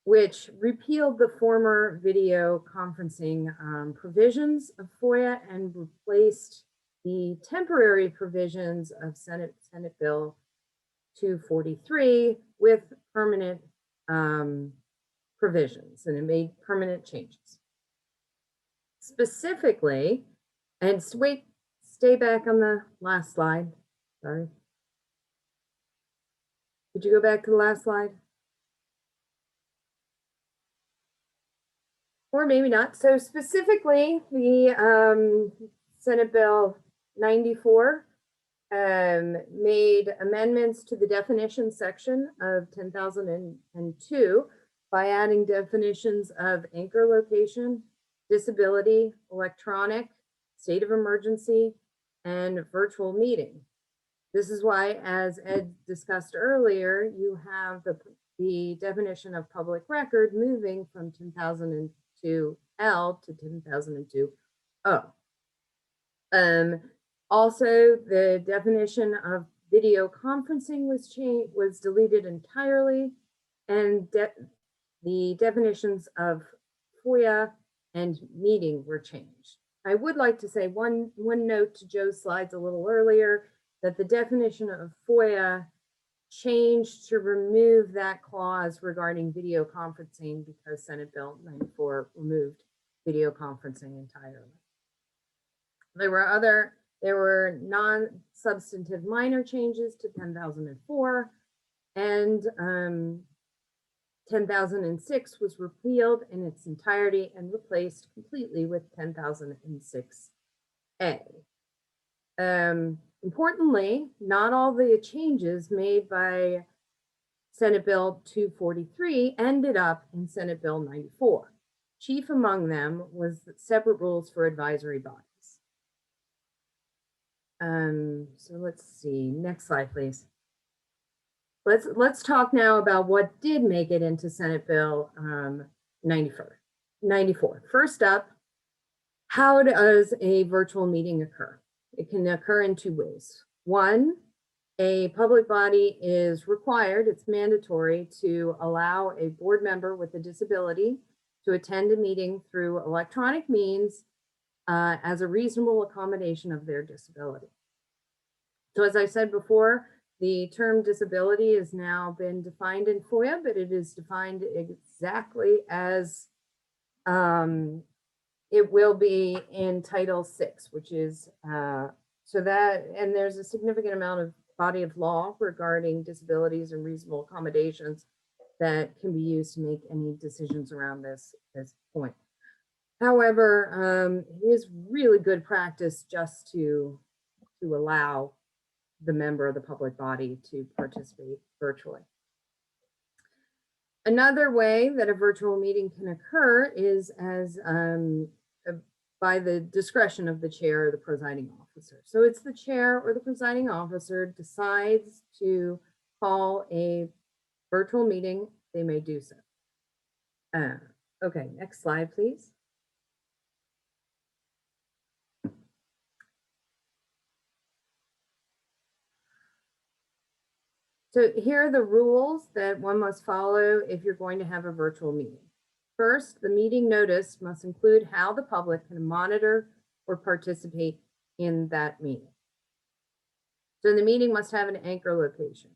which repealed the former video conferencing provisions of FOIA and replaced the temporary provisions of Senate Bill 243 with permanent provisions, and it made permanent changes. Specifically, and wait, stay back on the last slide. Sorry. Could you go back to the last slide? Or maybe not. So specifically, the Senate Bill 94 made amendments to the definition section of 10,002 by adding definitions of anchor location, disability, electronic, state of emergency, and virtual meeting. This is why, as Ed discussed earlier, you have the definition of public record moving from 10,002L to 10,002O. Also, the definition of video conferencing was deleted entirely, and the definitions of FOIA and meeting were changed. I would like to say one note to Joe's slides a little earlier, that the definition of FOIA changed to remove that clause regarding video conferencing because Senate Bill 94 removed video conferencing entirely. There were non-substantive minor changes to 10,004, and 10,006 was repealed in its entirety and replaced completely with 10,006A. Importantly, not all the changes made by Senate Bill 243 ended up in Senate Bill 94. Chief among them was separate rules for advisory bodies. So let's see, next slide, please. Let's talk now about what did make it into Senate Bill 94. First up, how does a virtual meeting occur? It can occur in two ways. One, a public body is required, it's mandatory to allow a board member with a disability to attend a meeting through electronic means as a reasonable accommodation of their disability. So as I said before, the term disability has now been defined in FOIA, but it is defined exactly as it will be in Title VI, which is, so that, and there's a significant amount of body of law regarding disabilities and reasonable accommodations that can be used to make any decisions around this point. However, it is really good practice just to allow the member of the public body to participate virtually. Another way that a virtual meeting can occur is as by the discretion of the chair or the presiding officer. So it's the chair or the presiding officer decides to call a virtual meeting, they may do so. Okay, next slide, please. So here are the rules that one must follow if you're going to have a virtual meeting. First, the meeting notice must include how the public can monitor or participate in that meeting. So the meeting must have an anchor location.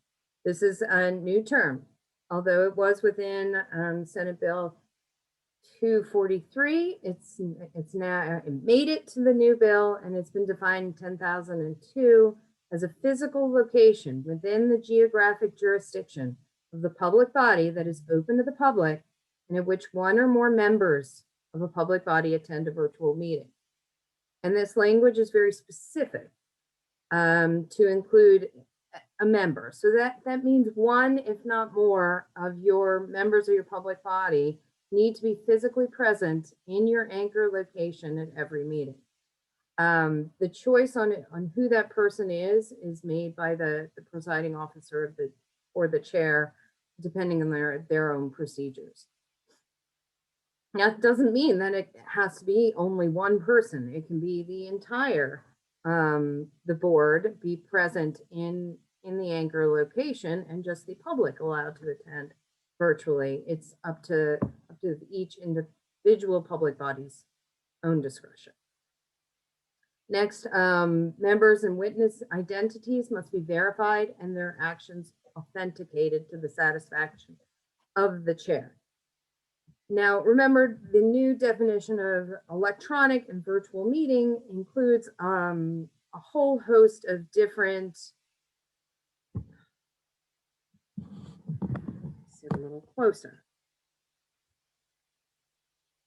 This is a new term, although it was within Senate Bill 243. It's now, it made it to the new bill, and it's been defined in 10,002 as a physical location within the geographic jurisdiction of the public body that is open to the public and in which one or more members of a public body attend a virtual meeting. And this language is very specific to include a member. So that means one, if not more, of your members of your public body need to be physically present in your anchor location at every meeting. The choice on who that person is made by the presiding officer of or the chair, depending on their own procedures. That doesn't mean that it has to be only one person. It can be the entire the board be present in the anchor location and just the public allowed to attend virtually. It's up to each individual public body's own discretion. Next, members and witness identities must be verified and their actions authenticated to the satisfaction of the chair. Now, remember, the new definition of electronic and virtual meeting includes a whole host of different, sit a little closer.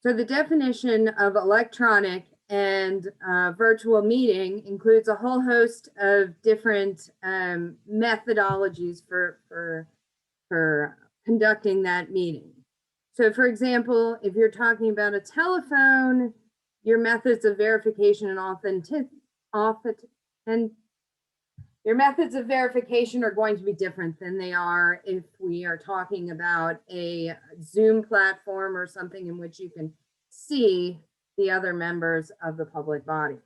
So the definition of electronic and virtual meeting includes a whole host of different methodologies for conducting that meeting. So for example, if you're talking about a telephone, your methods of verification and your methods of verification are going to be different than they are if we are talking about a Zoom platform or something in which you can see the other members of the public body.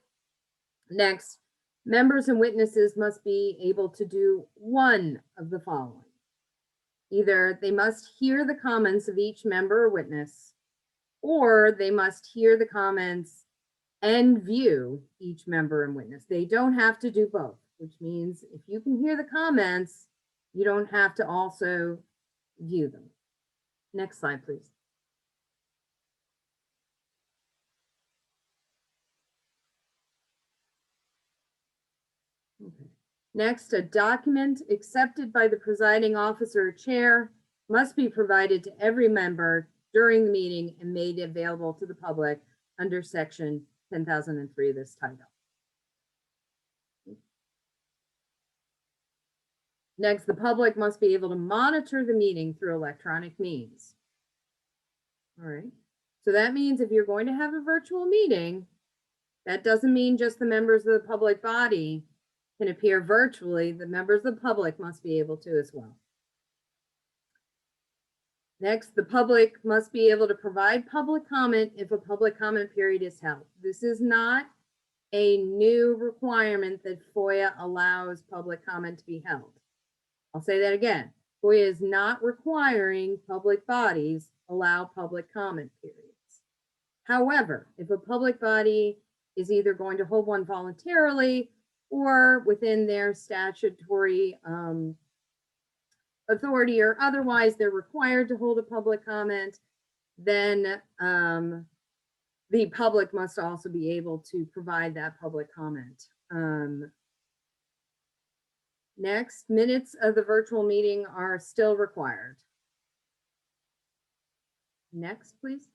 Next, members and witnesses must be able to do one of the following. Either they must hear the comments of each member or witness, or they must hear the comments and view each member and witness. They don't have to do both, which means if you can hear the comments, you don't have to also view them. Next slide, please. Okay. Next, a document accepted by the presiding officer or chair must be provided to every member during the meeting and made available to the public under section 10,003 of this title. Next, the public must be able to monitor the meeting through electronic means. All right, so that means if you're going to have a virtual meeting, that doesn't mean just the members of the public body can appear virtually. The members of the public must be able to as well. Next, the public must be able to provide public comment if a public comment period is held. This is not a new requirement that FOIA allows public comment to be held. I'll say that again. FOIA is not requiring public bodies allow public comment periods. However, if a public body is either going to hold one voluntarily or within their statutory authority or otherwise they're required to hold a public comment, then the public must also be able to provide that public comment. Next, minutes of the virtual meeting are still required. Next, please.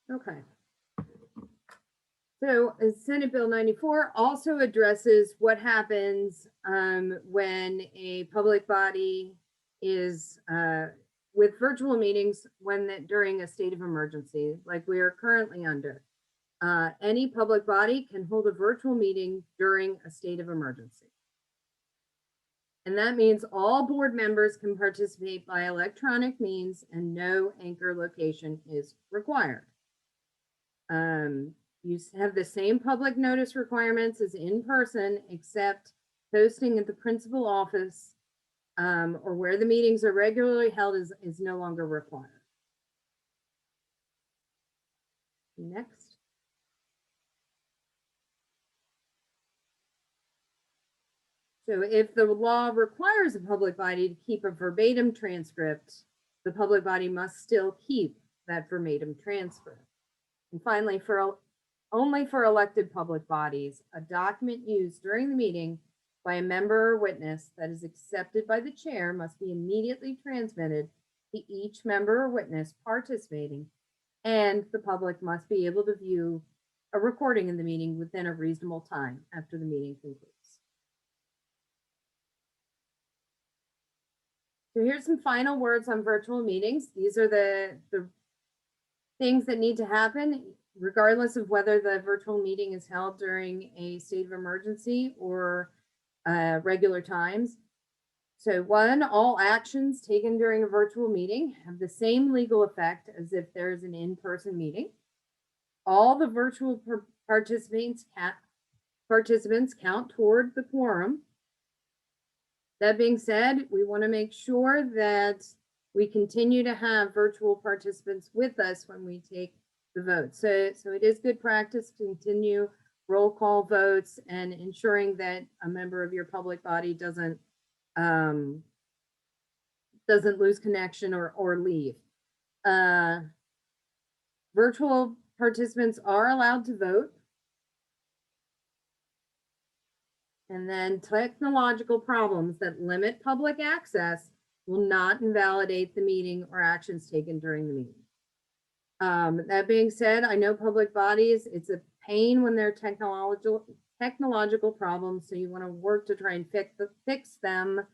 Okay. So Senate Bill 94 also addresses what happens when a public body is with virtual meetings during a state of emergency like we are currently under. Any public body can hold a virtual meeting during a state of emergency. And that means all board members can participate by electronic means and no anchor location is required. You have the same public notice requirements as in person, except posting at the principal office or where the meetings are regularly held is no longer required. Next. So if the law requires a public body to keep a verbatim transcript, the public body must still keep that verbatim transcript. And finally, only for elected public bodies, a document used during the meeting by a member or witness that is accepted by the chair must be immediately transmitted to each member or witness participating, and the public must be able to view a recording of the meeting within a reasonable time after the meeting concludes. So here's some final words on virtual meetings. These are the things that need to happen regardless of whether the virtual meeting is held during a state of emergency or regular times. So 1, all actions taken during a virtual meeting have the same legal effect as if there's an in-person meeting. All the virtual participants count toward the quorum. That being said, we want to make sure that we continue to have virtual participants with us when we take the vote. So it is good practice to continue roll call votes and ensuring that a member of your public body doesn't lose connection or leave. Virtual participants are allowed to vote. And then technological problems that limit public access will not invalidate the meeting or actions taken during the meeting. That being said, I know public bodies, it's a pain when there are technological problems, so you want to work to try and fix them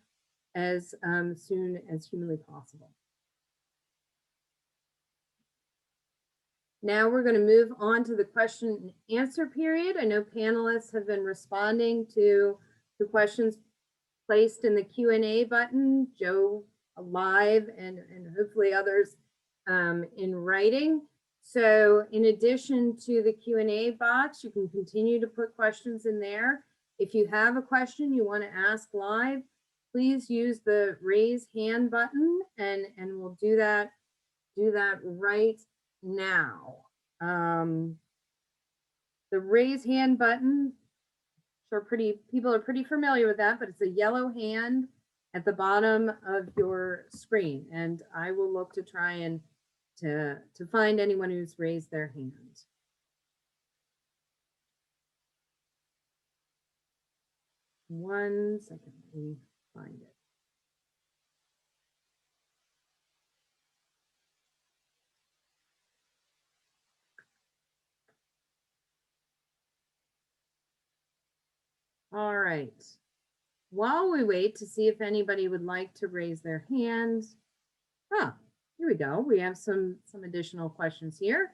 as soon as humanly possible. Now we're going to move on to the question and answer period. I know panelists have been responding to the questions placed in the Q&A button, Joe live and hopefully others in writing. So in addition to the Q&A box, you can continue to put questions in there. If you have a question you want to ask live, please use the raise hand button and we'll do that right now. The raise hand button, people are pretty familiar with that, but it's a yellow hand at the bottom of your screen, and I will look to try and to find anyone who's raised their hand. One second, let me find it. All right. While we wait to see if anybody would like to raise their hand. Ah, here we go. We have some additional questions here.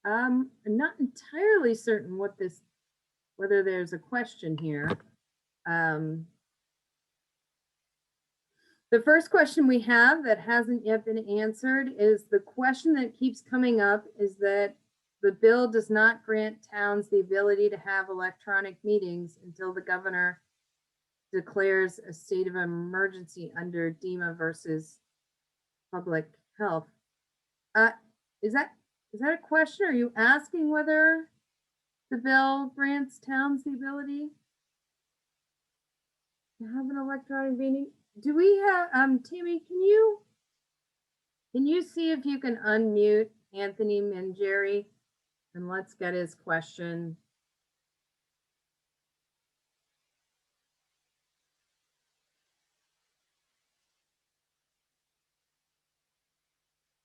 I'm not entirely certain whether there's a question here. The first question we have that hasn't yet been answered is the question that keeps coming up is that the bill does not grant towns the ability to have electronic meetings until the governor declares a state of emergency under DEMA versus public health. Is that a question? Are you asking whether the bill grants towns the ability to have an electronic meeting? Do we have, Tammy, can you see if you can unmute Anthony Mangieri and let's get his question.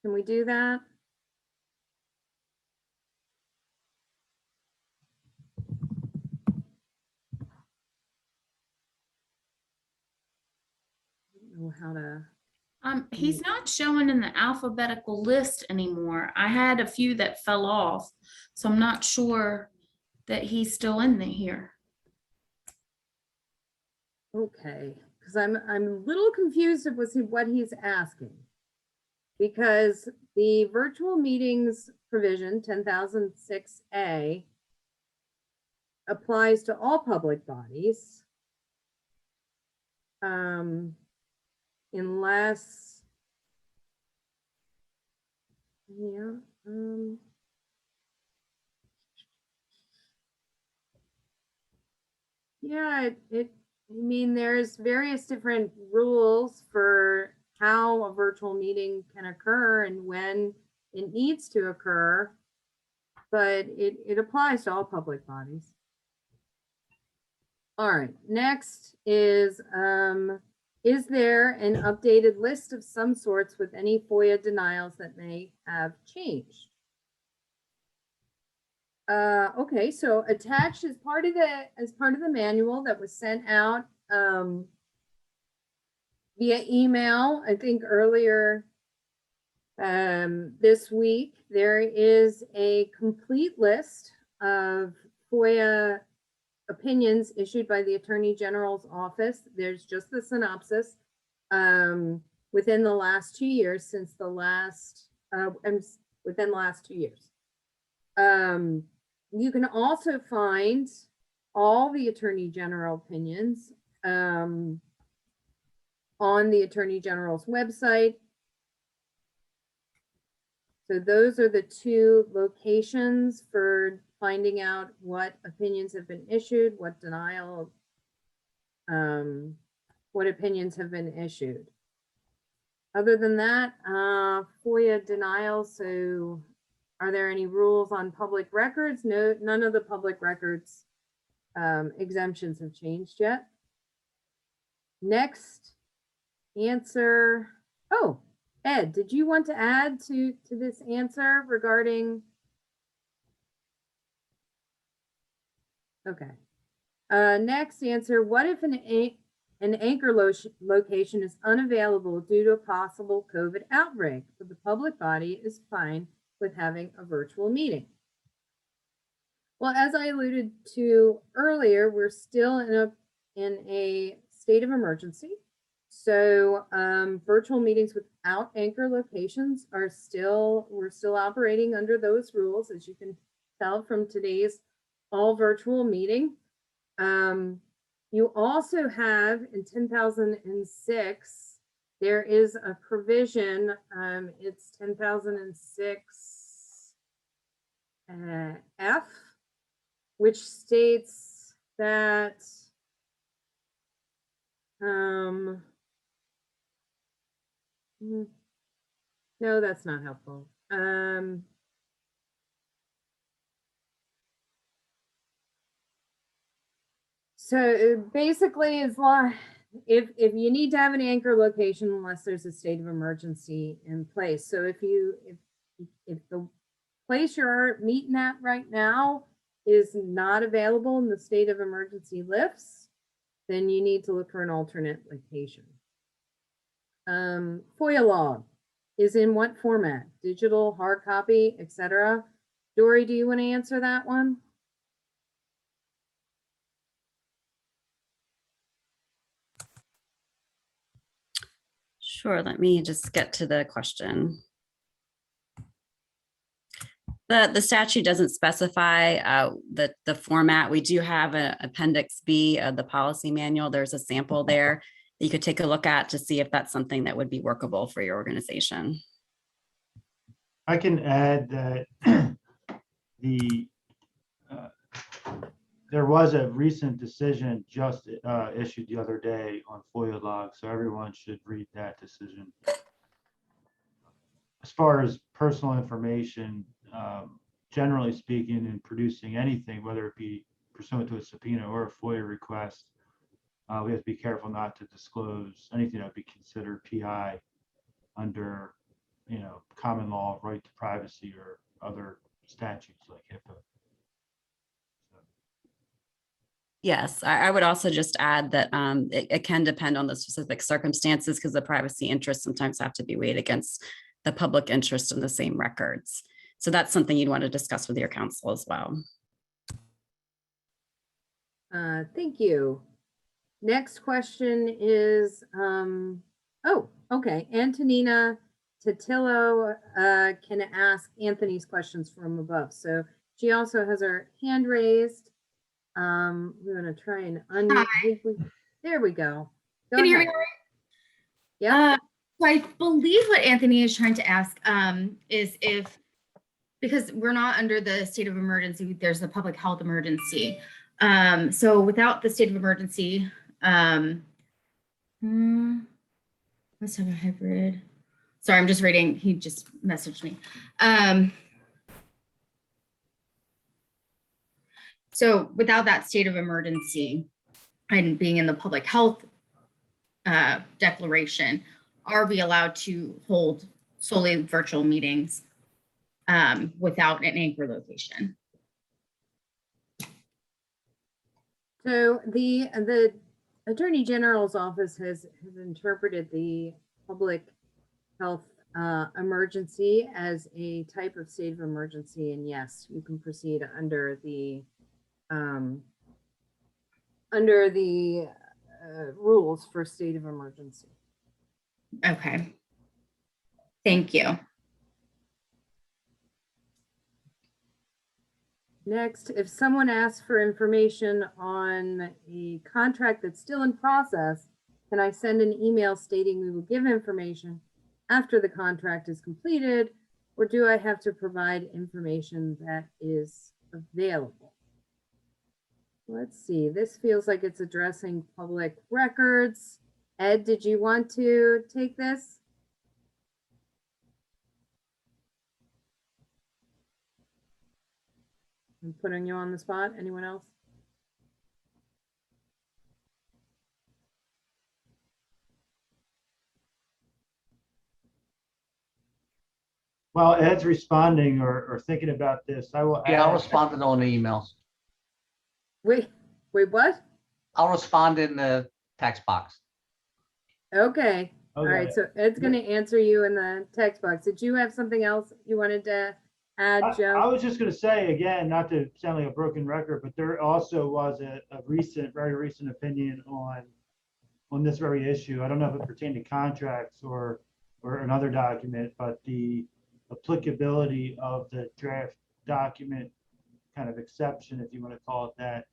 Can we do that? Know how to. He's not showing in the alphabetical list anymore. I had a few that fell off, so I'm not sure that he's still in here. Okay, because I'm a little confused with what he's asking, because the virtual meetings provision 10,006A applies to all public bodies. Unless, yeah, yeah, I mean, there's various different rules for how a virtual meeting can occur and when it needs to occur. but it applies to all public bodies. All right, next is there an updated list of some sorts with any FOIA denials that may have changed? Okay, so attached as part of the manual that was sent out via email, I think earlier this week, there is a complete list of FOIA opinions issued by the Attorney General's office. There's just the synopsis within the last 2 years since the last within the last 2 years. You can also find all the Attorney General opinions on the Attorney General's website. So those are the two locations for finding out what opinions have been issued, what opinions have been issued. Other than that, FOIA denials. So are there any rules on public records? No, none of the public records exemptions have changed yet. Next answer. Oh, Ed, did you want to add to this answer regarding? Okay. Next answer, what if an anchor location is unavailable due to a possible COVID outbreak, but the public body is fine with having a virtual meeting? Well, as I alluded to earlier, we're still in a state of emergency. So virtual meetings without anchor locations we're still operating under those rules, as you can tell from today's all virtual meeting. You also have in 10,006, there is a provision, it's 10,006 F, which states that no, that's not helpful. So basically, as long if you need to have an anchor location, unless there's a state of emergency in place. So if the place you're meeting at right now is not available and the state of emergency lifts, then you need to look for an alternate location. FOIA log is in what format? Digital, hard copy, etc. Dory, do you want to answer that one? Sure, let me just get to the question. The statute doesn't specify the format. We do have an Appendix B of the policy manual. There's a sample there that you could take a look at to see if that's something that would be workable for your organization. I can add that there was a recent decision just issued the other day on FOIA logs, so everyone should read that decision. As far as personal information, generally speaking, in producing anything, whether it be pursuant to a subpoena or a FOIA request, we have to be careful not to disclose anything that would be considered PI under, common law, right to privacy, or other statutes like HIPAA. Yes, I would also just add that it can depend on the specific circumstances because the privacy interests sometimes have to be weighed against the public interest in the same records. So that's something you'd want to discuss with your counsel as well. Thank you. Next question is, oh, okay. Antonina Totillo can ask Anthony's questions from above. So she also has her hand raised. We're going to try and unmute. There we go. Can you hear me? Yeah. So I believe what Anthony is trying to ask is if, because we're not under the state of emergency, there's a public health emergency. So without the state of emergency, let's have a hybrid. Sorry, I'm just reading. He just messaged me. So without that state of emergency and being in the public health declaration, are we allowed to hold solely virtual meetings without an anchor location? So the Attorney General's office has interpreted the public health emergency as a type of state of emergency, and yes, you can proceed under the rules for state of emergency. Okay. Thank you. Next, if someone asks for information on a contract that's still in process, can I send an email stating we will give information after the contract is completed, or do I have to provide information that is available? Let's see, this feels like it's addressing public records. Ed, did you want to take this? I'm putting you on the spot. Anyone else? While Ed's responding or thinking about this, I will Yeah, I'll add, respond on the emails. Wait, what? I'll respond in the text box. Okay. All Okay. right. So Ed's going to answer you in the text box. Did you have something else you wanted to add, I Joe? was just going to say again, not to sound like a broken record, but there also was a very recent opinion on this very issue. I don't know if it pertained to contracts or another document, but the applicability of the draft document kind of exception, if you want to call it that,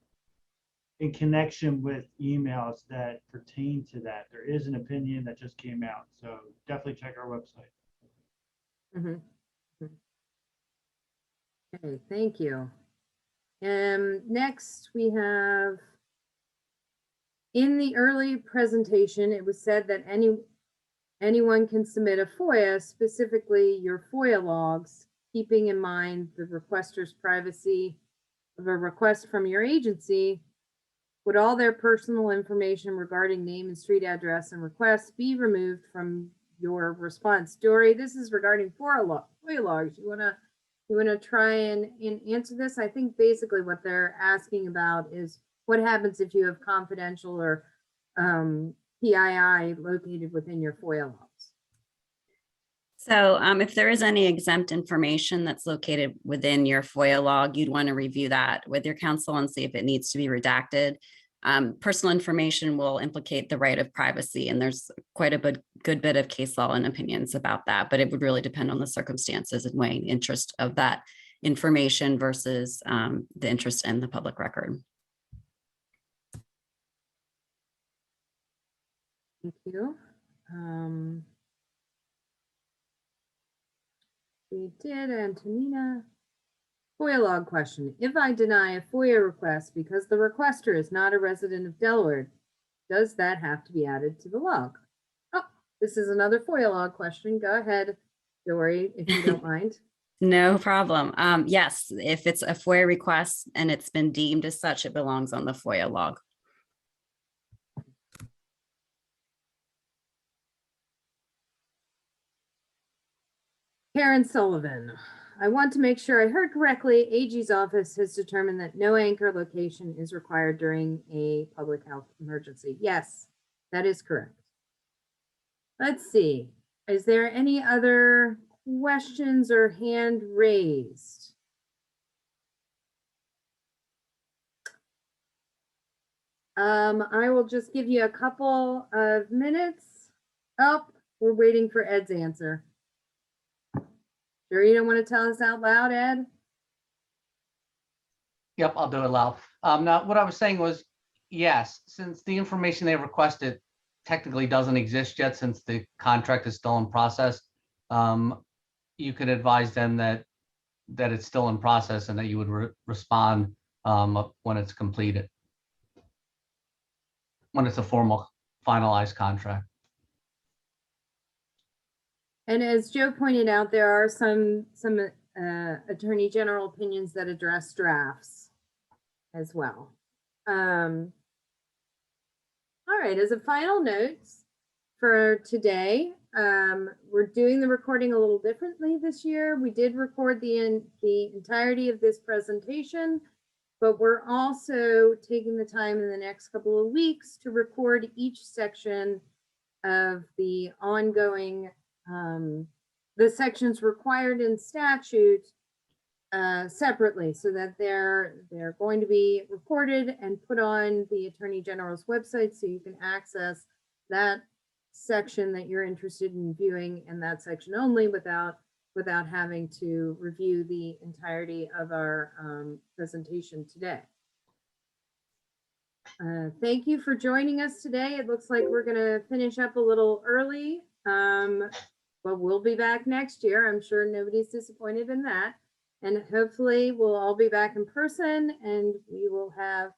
in connection with emails that pertain to that. There is an opinion that just came out, so definitely check our website. Mhm. Okay, thank you. Next we have, in the early presentation, it was said that anyone can submit a FOIA, specifically your FOIA logs, keeping in mind the requester's privacy of a request from your agency. Would all their personal information regarding name and street address and requests be removed from your response? Dory, this is regarding FOIA logs. You wanna try and answer this? I think basically what they're asking about is what happens if you have confidential or PII located within your FOIA logs. So if there is any exempt information that's located within your FOIA log, you'd want to review that with your counsel and see if it needs to be redacted. Personal information will implicate the right of privacy, and there's quite a good bit of case law and opinions about that, but it would really depend on the circumstances and weighing the interest of that information versus the interest in the public record. Thank you. We did, Antonina. FOIA log question. If I deny a FOIA request because the requester is not a resident of Delaware, does that have to be added to the log? Oh, this is another FOIA log question. Go ahead, Dory, if you don't mind. No problem. Yes, if it's a FOIA request and it's been deemed as such, it belongs on the FOIA log. Karen Sullivan. I want to make sure I heard correctly. AG's office has determined that no anchor location is required during a public health emergency. Yes, that is correct. Let's see. Is there any other questions or hand raised? I will just give you a couple of minutes. Oh, we're waiting for Ed's answer. Sure you don't want to tell us out loud, Ed? Yep, I'll do it loud. Now, what I was saying was, yes, since the information they requested technically doesn't exist yet, since the contract is still in process, you could advise them that it's still in process and that you would respond when it's completed, when it's a formal finalized contract. And as Joe pointed out, there are some Attorney General opinions that address drafts. as well. All right, as a final notes for today, we're doing the recording a little differently this year. We did record the entirety of this presentation, but we're also taking the time in the next couple of weeks to record each section of the ongoing, the sections required in statute separately, so that they're going to be recorded and put on the Attorney General's website, so you can access that section that you're interested in viewing, and that section only, without having to review the entirety of our presentation today. Thank you for joining us today. It looks like we're going to finish up a little early, but we'll be back next year. I'm sure nobody's disappointed in that. And hopefully we'll all be back in person, and we will have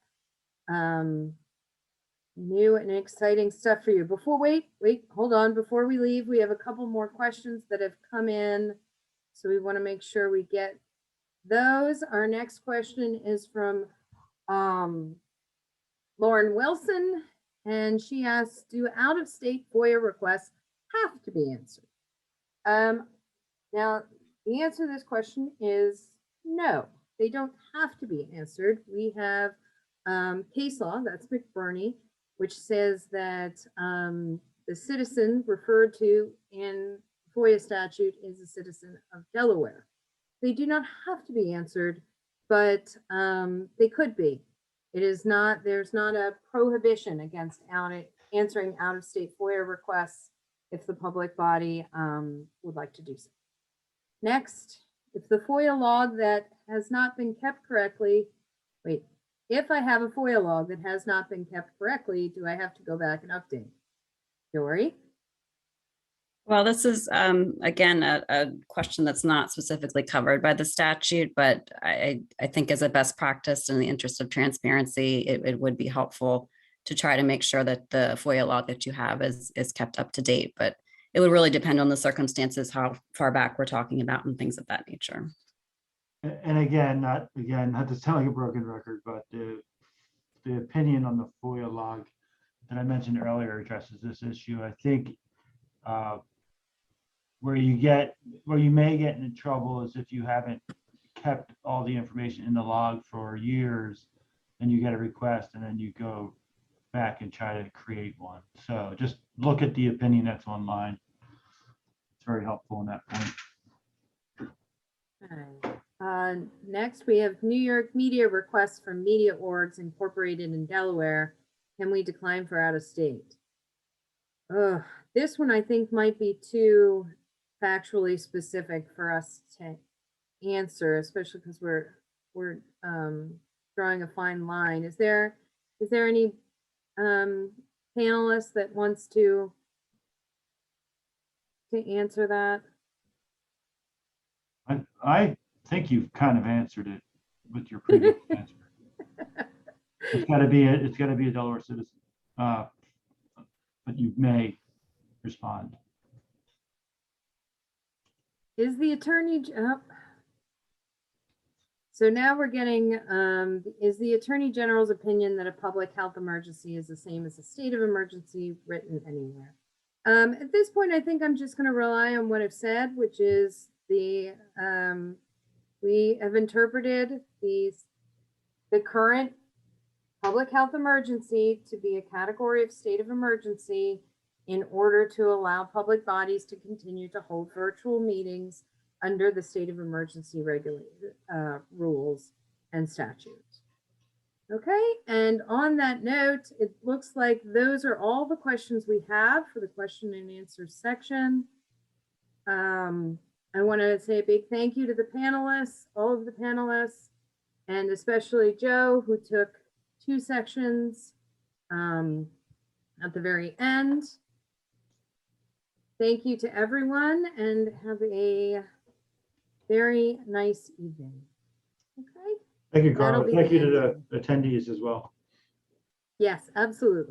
new and exciting stuff for you. Hold on. Before we leave, we have a couple more questions that have come in, so we want to make sure we get those. Our next question is from Lauren Wilson, and she asks, do out-of-state FOIA requests have to be answered? Now, the answer to this question is no, they don't have to be answered. We have case law, that's McBurney, which says that the citizen referred to in FOIA statute is a citizen of Delaware. They do not have to be answered, but they could be. It is not, there's not a prohibition against answering out-of-state FOIA requests if the public body would like to do so. Next, if the FOIA log that has not been kept correctly, if I have a FOIA log that has not been kept correctly, do I have to go back and update? Dory? Well, this is, again, a question that's not specifically covered by the statute, but I think as a best practice in the interest of transparency, it would be helpful to try to make sure that the FOIA log that you have is kept up to date. But it would really depend on the circumstances, how far back we're talking about, and things of that nature. And again, not to sound like a broken record, but the opinion on the FOIA log that I mentioned earlier addresses this issue. I think where you may get into trouble is if you haven't kept all the information in the log for years, and you get a request and then you go back and try to create one. So just look at the opinion that's online. It's very helpful in that point. Next, we have New York media requests from media orgs incorporated in Delaware. Can we decline for out of state? This one I think might be too factually specific for us to answer, especially because we're drawing a fine line. Is there any panelist that wants to answer that? I think you've kind of answered it with your previous answer. It's got to be a Delaware citizen, but you may respond. Is the attorney? So now we're getting, is the Attorney General's opinion that a public health emergency is the same as a state of emergency written anywhere? At this point, I think I'm just going to rely on what I've said, which is we have interpreted the current public health emergency to be a category of state of emergency in order to allow public bodies to continue to hold virtual meetings under the state of emergency regulated rules and statutes. Okay, and on that note, it looks like those are all the questions we have for the question and answer section. I want to say a big thank you to the panelists, all of the panelists, and especially Joe, who took 2 sections at the very end. Thank you to everyone, and have a very nice evening. Okay. Thank you, That'll Carla. be Thank the you to end. the attendees as well. Yes, absolutely.